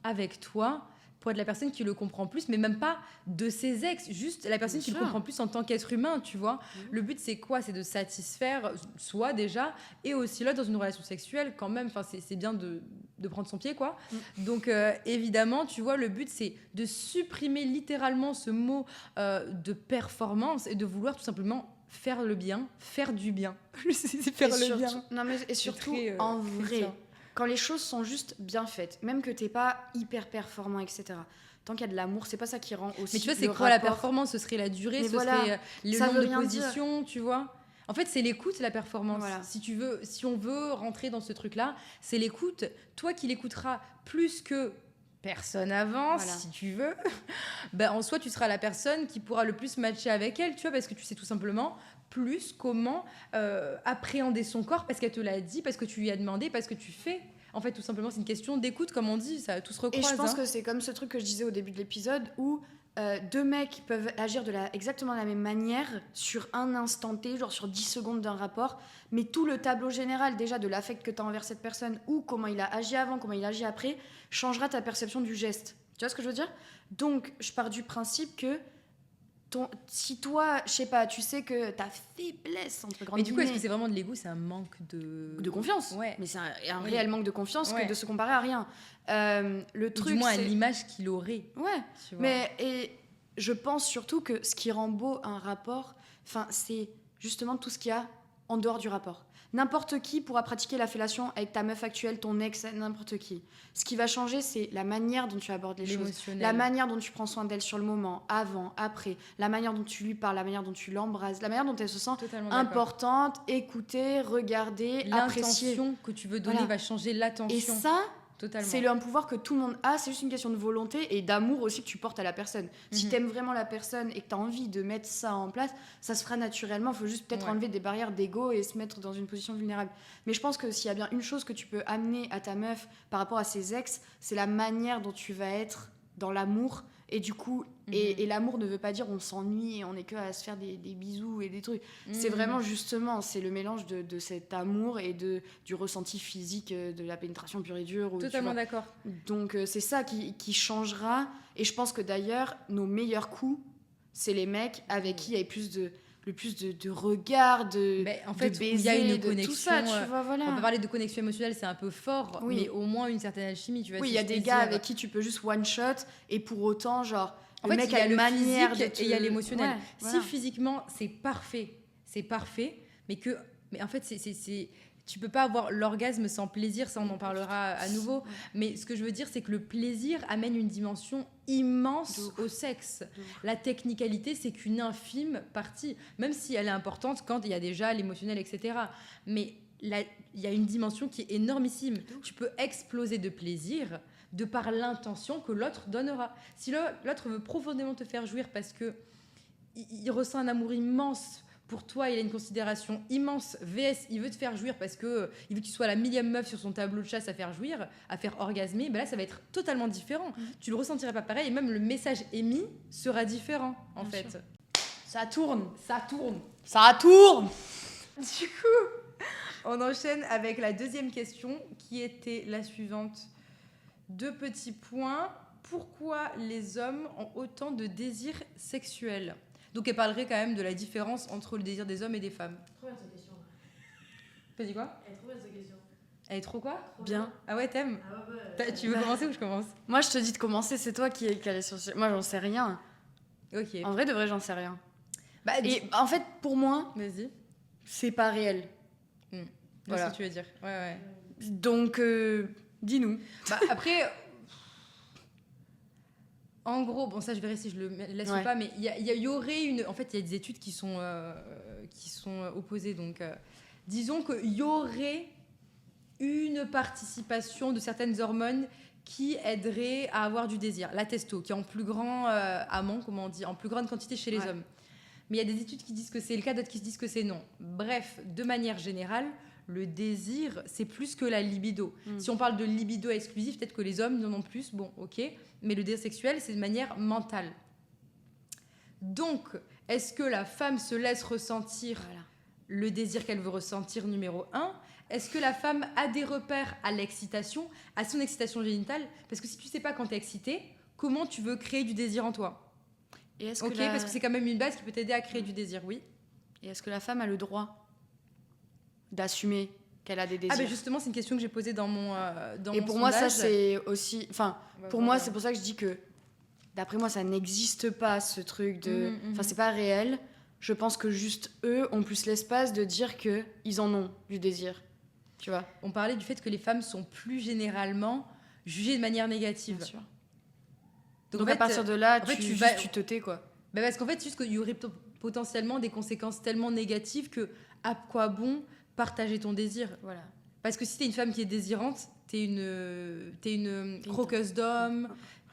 avec toi, pour être la personne qui le comprend plus, mais même pas de ses ex, juste la personne qui le comprend plus en tant qu'être humain, tu vois. Le but, c'est quoi? C'est de satisfaire soi déjà, et aussi là, dans une relation sexuelle, quand même, c'est bien de prendre son pied, quoi. Donc, évidemment, tu vois, le but, c'est de supprimer littéralement ce mot de performance et de vouloir tout simplement faire le bien, faire du bien. C'est faire le bien. Non, mais et surtout, très, en vrai, ça. quand les choses sont juste bien faites, même que t'es pas hyper performant, etc. Tant qu'il y a de l'amour, c'est pas ça qui rend aussi. Mais tu vois, c'est le quoi la rapport- performance? Ce serait la durée, Mais ce voilà, serait le ça nombre veut de rien positions, tu vois. En fait, c'est l'écoute, la performance. Voilà. Si on veut rentrer dans ce truc-là, c'est l'écoute. Toi qui l'écouteras plus que personne avant, Voilà. si tu veux, ben, en soi, tu seras la personne qui pourra le plus matcher avec elle, tu vois, parce que tu sais tout simplement plus comment appréhender son corps, parce qu'elle te l'a dit, parce que tu lui as demandé, parce que tu fais. En fait, tout simplement, c'est une question d'écoute, comme on dit, ça tout se recroise. Et je pense que c'est comme ce truc que je disais au début de l'épisode où deux mecs peuvent agir exactement de la même manière sur un instant T, genre sur 10 secondes d'un rapport, mais tout le tableau général déjà de l'affect que tu as envers cette personne ou comment il a agi avant, comment il agit après, changera ta perception du geste. Tu vois ce que je veux dire? Donc, je pars du principe que si toi, je sais pas, tu sais que ta faiblesse, entre grandes Mais du coup, est-ce guillemets, que c'est vraiment de l'ego? C'est un manque de confiance. Ouais. Mais c'est un Oui. réel manque de confiance Ouais. que de se comparer à rien. Le Ou truc, du moins à c'est... l'image qu'il aurait. Ouais, Tu vois. mais et je pense surtout que ce qui rend beau un rapport, c'est justement tout ce qu'il y a en dehors du rapport. N'importe qui pourra pratiquer la fellation avec ta meuf actuelle, ton ex, n'importe qui. Ce qui va changer, c'est la manière dont tu abordes les choses, L'émotionnel. la manière dont tu prends soin d'elle sur le moment, avant, après, la manière dont tu lui parles, la manière dont tu l'embrasses, la manière dont elle se sent Totalement d'accord. importante, écoutée, regardée, appréciée. L'intention que tu veux donner Voilà. va changer Et l'attention. ça, Totalement. c'est un pouvoir que tout le monde a, c'est juste une question de volonté et d'amour aussi que tu portes à la personne. Si Mhm. t'aimes vraiment la personne et que t'as envie de mettre ça en place, ça se fera naturellement. Il faut juste peut-être Ouais. enlever des barrières d'ego et se mettre dans une position vulnérable. Mais je pense que s'il y a bien une chose que tu peux amener à ta meuf par rapport à ses ex, c'est la manière dont tu vas être dans l'amour. Et du coup, et l'amour ne veut pas dire on s'ennuie et on est que à se faire des bisous et des trucs. C'est vraiment justement, c'est le mélange de cet amour et du ressenti physique, de la pénétration pure et dure. Où, tu Totalement vois. d'accord. Donc c'est ça qui changera. Et je pense que d'ailleurs, nos meilleurs coups, c'est les mecs avec qui il y a le plus de regard, Mais en fait, de où il baisers, y a une de connexion. tout ça, tu vois, voilà. On peut parler de connexion émotionnelle, c'est un peu fort, Oui. mais au moins une certaine alchimie. Tu vois, Oui, si il y a je des puis gars dire. avec qui tu peux juste one shot et pour autant, genre, En le fait, mec il y a a une le manière physique de et il y a l'émotionnel. Ouais, Si voilà. physiquement c'est parfait, mais en fait tu peux pas avoir l'orgasme sans plaisir, ça on en parlera à nouveau. Mais ce que je veux dire, c'est que le plaisir amène une dimension immense De ouf. au sexe. De ouf. La technicalité, c'est qu'une infime partie, même si elle est importante quand il y a déjà l'émotionnel, etc. Mais il y a une dimension qui est énormissime. Tu peux exploser de plaisir de par l'intention que l'autre donnera. Si l'autre veut profondément te faire jouir parce que il ressent un amour immense pour toi, il a une considération immense, VS, il veut te faire jouir parce que il veut que tu sois la millième meuf sur son tableau de chasse à faire jouir, à faire orgasmer, ben là ça va être totalement différent. Tu le ressentiras pas pareil et même le message émis sera différent en Bien fait. sûr. Ça tourne. Ça tourne. Ça tourne. Du coup, on enchaîne avec la deuxième question qui était la suivante. 2 petits points. Pourquoi les hommes ont autant de désirs sexuels? Donc elle parlerait quand même de la différence entre le désir des hommes et des femmes. Trop bien cette question. T'as dit quoi? Elle est trop bien cette question. Elle est trop quoi? Trop Bien. Ah ouais, t'aimes? Ah ouais. Tu veux commencer ou je commence? Moi, je te dis de commencer, c'est toi qui es calé sur ce... Moi, j'en sais rien. Ok. En vrai, de vrai, j'en sais rien. Bah, Et en fait, pour moi, vas-y. c'est pas réel. Voilà. Voilà. Ce que tu veux dire. Ouais. Donc, dis-nous. Bah, après, en gros, bon, ça je verrai si je le laisse Ouais. ou pas, mais il y aurait une. En fait, il y a des études qui sont opposées. Donc, disons qu'il y aurait une participation de certaines hormones qui aiderait à avoir du désir. La testo, qui est en plus grand amont, comment on dit, en plus grande quantité chez les Ouais. hommes. Mais il y a des études qui disent que c'est le cas, d'autres qui disent que c'est non. Bref, de manière générale, le désir, c'est plus que la libido. Si on parle de libido exclusive, peut-être que les hommes en ont plus, bon, ok. Mais le désir sexuel, c'est de manière mentale. Donc, est-ce que la femme se laisse ressentir Voilà. le désir qu'elle veut ressentir numéro 1? Est-ce que la femme a des repères à l'excitation, à son excitation génitale? Parce que si tu sais pas quand t'es excitée, comment tu veux créer du désir en toi? Et est-ce Ok, que parce que c'est quand même une base qui peut t'aider à créer du désir, oui. Et est-ce que la femme a le droit d'assumer qu'elle a des désirs? Ah ben justement, c'est une question que j'ai posée dans mon Et mon pour moi, ça, sondage. c'est aussi... Enfin, Bah, pour moi, c'est pour ça que je dis que, d'après moi, ça n'existe pas, ce truc de... Enfin, c'est pas réel. Je pense que juste eux ont plus l'espace de dire qu'ils en ont du désir. Tu vois? On parlait du fait que les femmes sont plus généralement jugées de manière négative. Bien sûr. Donc, Donc en à fait, partir de là, en fait, tu te tais, quoi. bah parce qu'en fait, c'est juste qu'il y aurait potentiellement des conséquences tellement négatives que à quoi bon partager ton désir? Voilà. Parce que si t'es une femme qui est désirante, t'es une croqueuse d'hommes,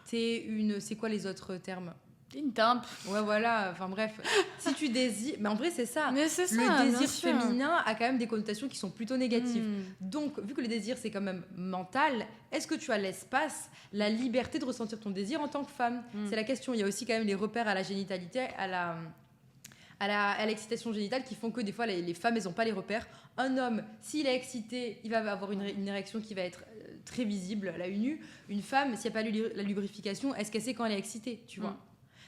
t'es une... C'est quoi les autres termes? T'es une timpe. Ouais, voilà, enfin bref. Si tu désires... Mais en vrai, c'est ça. Mais c'est ça, Le bien désir sûr. féminin a quand même des connotations qui sont plutôt négatives. Donc, vu que le désir, c'est quand même mental, est-ce que tu as l'espace, la liberté de ressentir ton désir en tant que femme? C'est la question. Il y a aussi quand même les repères à la génitalité, à l'excitation génitale qui font que des fois, les femmes, elles n'ont pas les repères. Un homme, s'il est excité, il va avoir une érection qui va être très visible à l'œil nu. Une femme, s'il n'y a pas la lubrification, est-ce qu'elle sait quand elle est excitée, tu vois?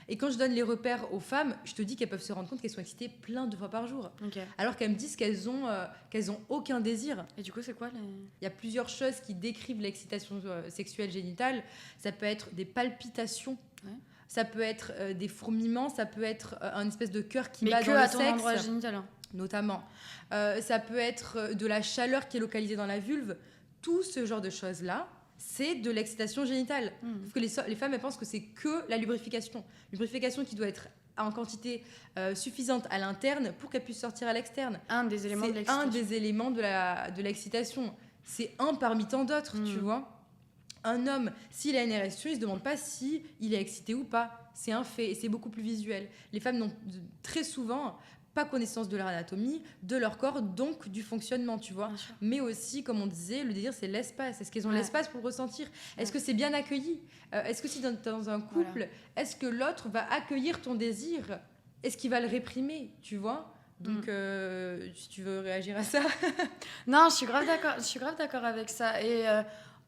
Et quand je donne les repères aux femmes, je te dis qu'elles peuvent se rendre compte qu'elles sont excitées plein de fois par jour. Ok. Alors qu'elles me disent qu'elles ont aucun désir. Et du coup, c'est quoi les... Il y a plusieurs choses qui décrivent l'excitation sexuelle génitale. Ça peut être des palpitations. Ouais. Ça peut être des fourmillements. Ça peut être un espèce de cœur qui Mais bat que dans le à ton sexe. endroit génital. Hein. Notamment. Ça peut être de la chaleur qui est localisée dans la vulve. Tout ce genre de choses-là, c'est de l'excitation génitale. Sauf que les femmes, elles pensent que c'est que la lubrification. Lubrification qui doit être en quantité suffisante à l'interne pour qu'elle puisse sortir à l'externe. Un des éléments de C'est l'excitation. un des éléments de l'excitation. C'est un parmi tant d'autres, tu vois. Un homme, s'il a une érection, il se demande pas si il est excité ou pas. C'est un fait et c'est beaucoup plus visuel. Les femmes n'ont très souvent pas connaissance de leur anatomie, de leur corps, donc du fonctionnement, tu vois. Mais aussi, comme on disait, le désir, c'est l'espace. Est-ce qu'elles ont l'espace pour le ressentir? Est-ce que c'est bien accueilli? Est-ce que si dans un couple, est-ce que l'autre va accueillir ton désir? Est-ce qu'il va le réprimer, tu vois? Donc, si tu veux réagir à ça. Non, je suis grave d'accord avec ça. Et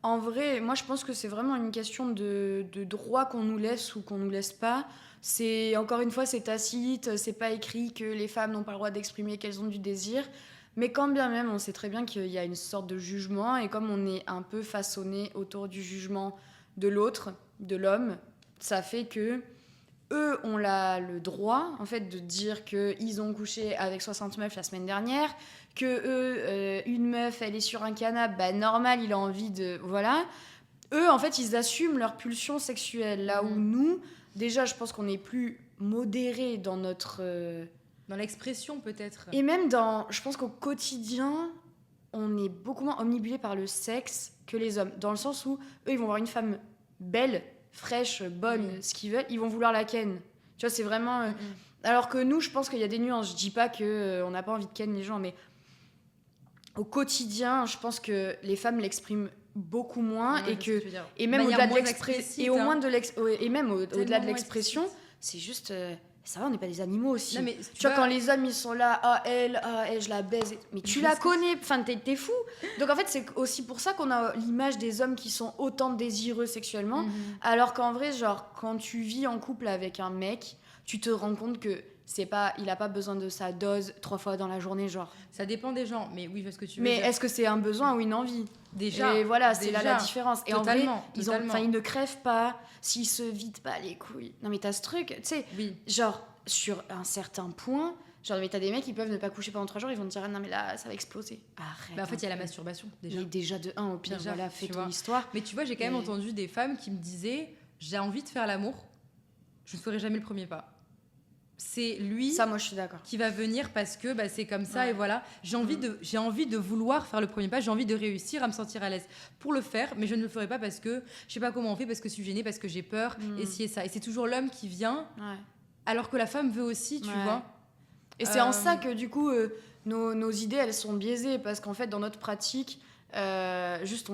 en vrai, moi, je pense que c'est vraiment une question de droit qu'on nous laisse ou qu'on nous laisse pas. C'est, encore une fois, c'est tacite, c'est pas écrit que les femmes n'ont pas le droit d'exprimer qu'elles ont du désir. Mais quand bien même, on sait très bien qu'il y a une sorte de jugement. Et comme on est un peu façonné autour du jugement de l'autre, de l'homme, ça fait que eux ont le droit, en fait, de dire qu'ils ont couché avec 60 meufs la semaine dernière, que une meuf, elle est sur un canapé, bah normal, il a envie de... Voilà. Eux, en fait, ils assument leur pulsion sexuelle. Là où nous, déjà, je pense qu'on est plus modérés dans notre... Dans l'expression, peut-être. Et même je pense qu'au quotidien, on est beaucoup moins omnibulé par le sexe que les hommes. Dans le sens où, eux, ils vont voir une femme belle, fraîche, bonne, ce qu'ils veulent, ils vont vouloir la ken. Tu vois, c'est vraiment... Alors que nous, je pense qu'il y a des nuances. Je dis pas qu'on n'a pas envie de ken les gens, mais au quotidien, je pense que les femmes l'expriment beaucoup moins et même au-delà de l'expression et même au-delà de l'expression, c'est juste ça va, on n'est pas des animaux aussi. Non, mais tu vois, quand les hommes ils sont là, elle, je la baise, mais tu la connais, enfin t'es fou. Donc en fait, c'est aussi pour ça qu'on a l'image des hommes qui sont autant désireux sexuellement, alors qu'en vrai, genre quand tu vis en couple avec un mec, tu te rends compte que il a pas besoin de sa dose 3 fois dans la journée, genre. Ça dépend des gens, mais oui, parce que tu veux mais dire. Est-ce que c'est un besoin ou une envie? Déjà. Et voilà, c'est là la différence. Et totalement, en vrai, ils ne crèvent pas s'ils se vident pas les couilles. Non mais t'as ce truc, tu sais, genre sur un certain point, genre mais t'as des mecs qui peuvent ne pas coucher pendant 3 jours, ils vont te dire non mais là ça va exploser. Arrête. Bah en fait il y a la masturbation déjà. Mais déjà de 1 au pire, déjà, voilà, fais ton histoire. Mais tu vois, j'ai quand même entendu des femmes qui me disaient j'ai envie de faire l'amour, je ne ferai jamais le premier pas. C'est lui ça, moi, je suis d'accord. qui va venir parce que c'est comme ça et voilà. J'ai envie de vouloir faire le premier pas, j'ai envie de réussir à me sentir à l'aise pour le faire, mais je ne le ferai pas parce que je sais pas comment on fait, parce que je suis gênée, parce que j'ai peur et ci et ça. Et c'est toujours l'homme qui vient alors que la femme veut aussi, tu vois. Et c'est en ça que du coup nos idées elles sont biaisées parce qu'en fait dans notre pratique juste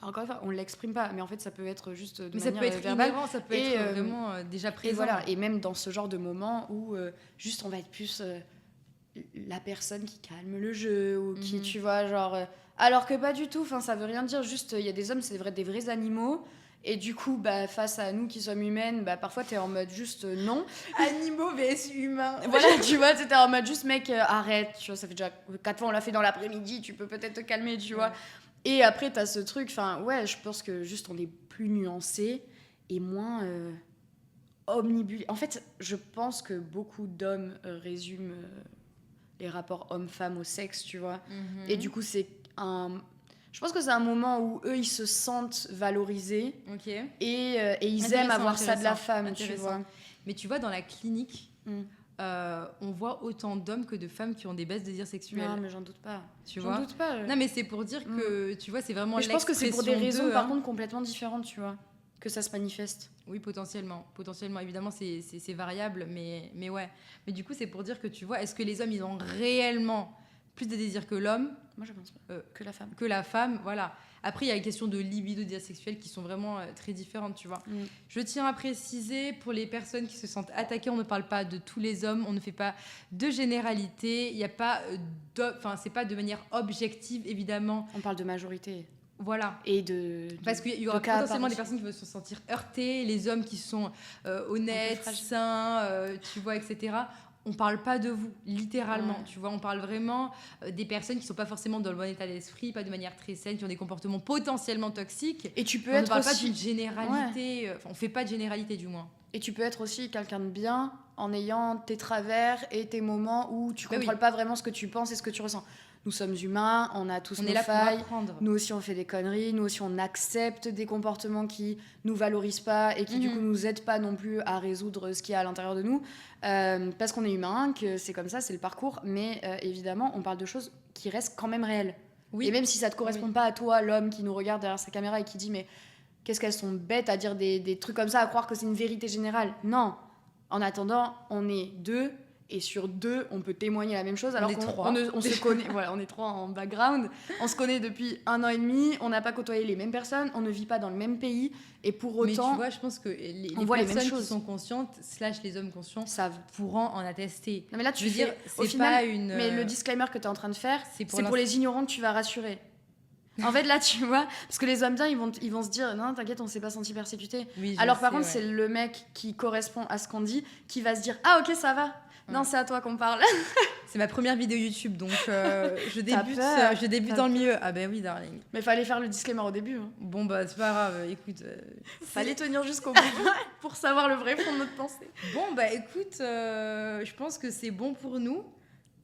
encore une fois on l'exprime pas, mais en fait ça peut être juste de manière verbale, inhérent, ça peut être vraiment déjà présent. Et voilà, et même dans ce genre de moment où juste on va être plus la personne qui calme le jeu ou qui, tu vois, genre... alors que pas du tout, enfin, ça veut rien dire, juste, il y a des hommes, c'est des vrais animaux, et du coup, bah, face à nous qui sommes humaines, bah, parfois, t'es en mode juste non. Animaux vs humains. Voilà, tu vois, t'es en mode juste, mec, arrête, tu vois, ça fait déjà 4 fois on l'a fait dans l'après-midi, tu peux peut-être te calmer, tu vois. Et après, t'as ce truc, enfin, ouais, je pense que juste, on est plus nuancé et moins... omnibulé. En fait, je pense que beaucoup d'hommes résument les rapports homme-femme au sexe, tu vois. Et du coup, je pense que c'est un moment où eux, ils se sentent valorisés et ils aiment avoir ça de la femme, tu vois. Mais tu vois, dans la clinique, on voit autant d'hommes que de femmes qui ont des baisses de désirs sexuels. Non, mais j'en doute pas. J'en doute pas. Non, mais c'est pour dire que, tu vois, c'est vraiment mais je pense que c'est pour des raisons, d'eux, par contre, complètement différentes, tu vois, que ça se manifeste. Oui, potentiellement. Évidemment, c'est variable, mais ouais. Mais du coup, c'est pour dire que, tu vois, est-ce que les hommes, ils ont réellement plus de désirs que l'homme ? Moi, je pense pas. Que la femme. Que la femme, voilà. Après, il y a les questions de libido, de désirs sexuels qui sont vraiment très différentes, tu vois. Je tiens à préciser, pour les personnes qui se sentent attaquées, on ne parle pas de tous les hommes, on ne fait pas de généralité, il n'y a pas c'est pas de manière objective, évidemment. On parle de majorité. Voilà. Et parce qu'il y aura potentiellement des personnes qui vont se sentir heurtées, les hommes qui sont honnêtes, sains, tu vois, etc. On parle pas de vous, littéralement, tu vois. On parle vraiment des personnes qui sont pas forcément dans le bon état d'esprit, pas de manière très saine, qui ont des comportements potentiellement toxiques. Et tu peux on être ne parle aussi... pas d'une généralité, on fait pas de généralité du moins. Et tu peux être aussi quelqu'un de bien en ayant tes travers et tes moments où tu contrôles pas vraiment ce que tu penses et ce que tu ressens. Nous sommes humains, on a tous nos failles, nous aussi on fait des conneries, nous aussi on accepte des comportements qui nous valorisent pas et qui du coup nous aident pas non plus à résoudre ce qu'il y a à l'intérieur de nous, parce qu'on est humain, que c'est comme ça, c'est le parcours, mais évidemment on parle de choses qui restent quand même réelles. Et même si ça te correspond pas à toi, l'homme qui nous regarde derrière sa caméra et qui dit mais qu'est-ce qu'elles sont bêtes à dire des trucs comme ça, à croire que c'est une vérité générale. Non, en attendant, on est deux. Et sur deux, on peut témoigner la même chose. Alors on se connaît, voilà, on est trois en background. On se connaît depuis 1 an et demi. On n'a pas côtoyé les mêmes personnes. On ne vit pas dans le même pays. Et pour autant, mais tu vois, je pense que les personnes qui sont conscientes, / les hommes conscients, pourront en attester. Non, mais là, tu veux dire, au final, mais le disclaimer que tu es en train de faire, c'est pour les ignorants que tu vas rassurer. En fait, là, tu vois, parce que les hommes bien, ils vont se dire non, t'inquiète, on s'est pas senti persécuté. Alors, par contre, c'est le mec qui correspond à ce qu'on dit qui va se dire ah, ok, ça va. Non, c'est à toi qu'on parle. C'est ma première vidéo YouTube, donc je débute dans le milieu. Ah ben oui, darling. Mais fallait faire le disclaimer au début. Hein. Bon, bah c'est pas grave, écoute. Fallait tenir jusqu'au bout pour savoir le vrai fond de notre pensée. Bon, bah écoute, je pense que c'est bon pour nous.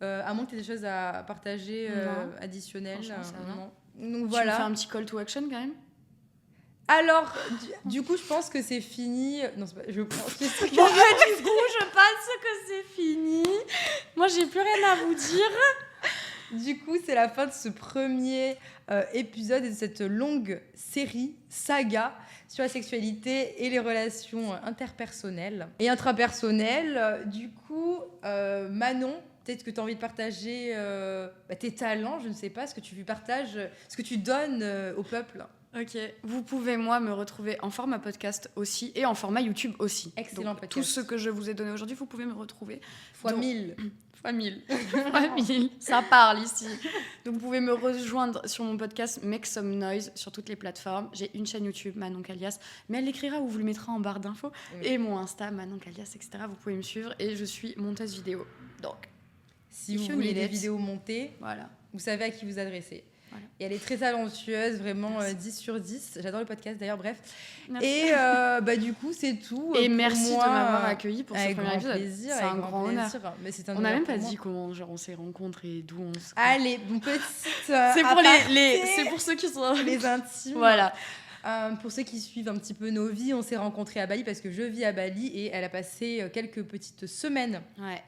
À moins que tu aies des choses à partager additionnelles. Non. Donc voilà. Tu veux faire un petit call to action quand même ? Alors, du coup, je pense que c'est fini. Non, c'est pas... je pense que c'est... Bon, du coup, je pense que c'est fini. Moi, j'ai plus rien à vous dire. Du coup, c'est la fin de ce premier épisode et de cette longue série, saga, sur la sexualité et les relations interpersonnelles et intrapersonnelles. Du coup, Manon, peut-être que tu as envie de partager tes talents, je ne sais pas, ce que tu partages, ce que tu donnes au peuple. Ok, vous pouvez me retrouver en format podcast aussi et en format YouTube aussi. Excellent podcast. Tout ce que je vous ai donné aujourd'hui, vous pouvez me retrouver. Fois 1000. Fois 1000. Fois 1000. Ça parle ici. Donc vous pouvez me rejoindre sur mon podcast Make Some Noise sur toutes les plateformes. J'ai une chaîne YouTube, Manon Calias, mais elle l'écrira ou vous le mettra en barre d'infos. Oui. Et mon Insta, Manon Calias, etc. Vous pouvez me suivre et je suis monteuse vidéo. Donc, si vous voulez des vidéos montées, voilà, vous savez à qui vous adresser. Voilà. Et elle est très talentueuse, vraiment 10 sur 10. J'adore le podcast d'ailleurs, bref. Merci. Et du coup, c'est tout. Et merci de m'avoir accueilli pour ce premier épisode. Plaisir, c'est un grand honneur. Mais c'est un on n'a même pas dit comment on s'est rencontrés et d'où on se... Allez, bon, petite... c'est pour ceux qui sont... les intimes. Voilà. Pour ceux qui suivent un petit peu nos vies, on s'est rencontrés à Bali parce que je vis à Bali et elle a passé quelques petites semaines. Ouais.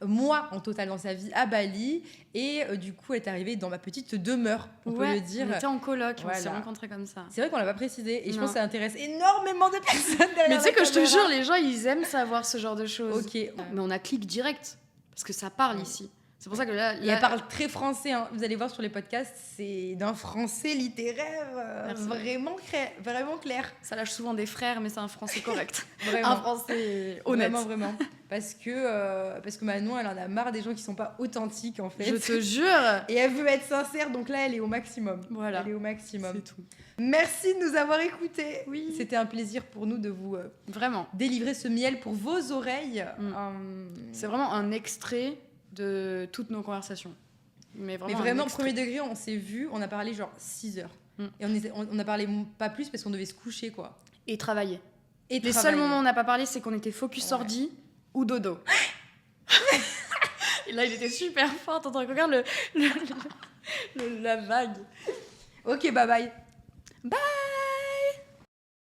Moi en total dans sa vie à Bali et du coup elle est arrivée dans ma petite demeure, on peut le dire. On était en coloc, on s'est rencontrés comme ça. C'est vrai qu'on l'a pas précisé et je pense que ça intéresse énormément de personnes derrière. Mais tu sais que je te jure, les gens ils aiment savoir ce genre de choses. Ok. Mais on a clic direct parce que ça parle ici. C'est pour ça que là... Et elle parle très français, hein. Vous allez voir sur les podcasts, c'est d'un français littéraire vraiment clair. Ça lâche souvent des frères, mais c'est un français correct. Vraiment. Un français honnête. Vraiment. parce que Manon, elle en a marre des gens qui sont pas authentiques en fait. Je te jure. Et elle veut être sincère, donc là, elle est au maximum. Voilà. Elle est au maximum. C'est tout. Merci de nous avoir écoutés. Oui. C'était un plaisir pour nous de vous Vraiment. délivrer ce miel pour vos oreilles. C'est vraiment un extrait de toutes nos conversations. Mais Mais vraiment, vraiment, un extrait. premier degré, on s'est vu, on a parlé genre 6 heures. Et on a parlé pas plus parce qu'on devait se coucher, quoi. Et travailler. Et Les seuls moments où on n'a pas parlé, c'est qu'on était focus ordi ou dodo. Et là, il était super fort. T'entends, regarde la vague. Ok, bye bye. Bye.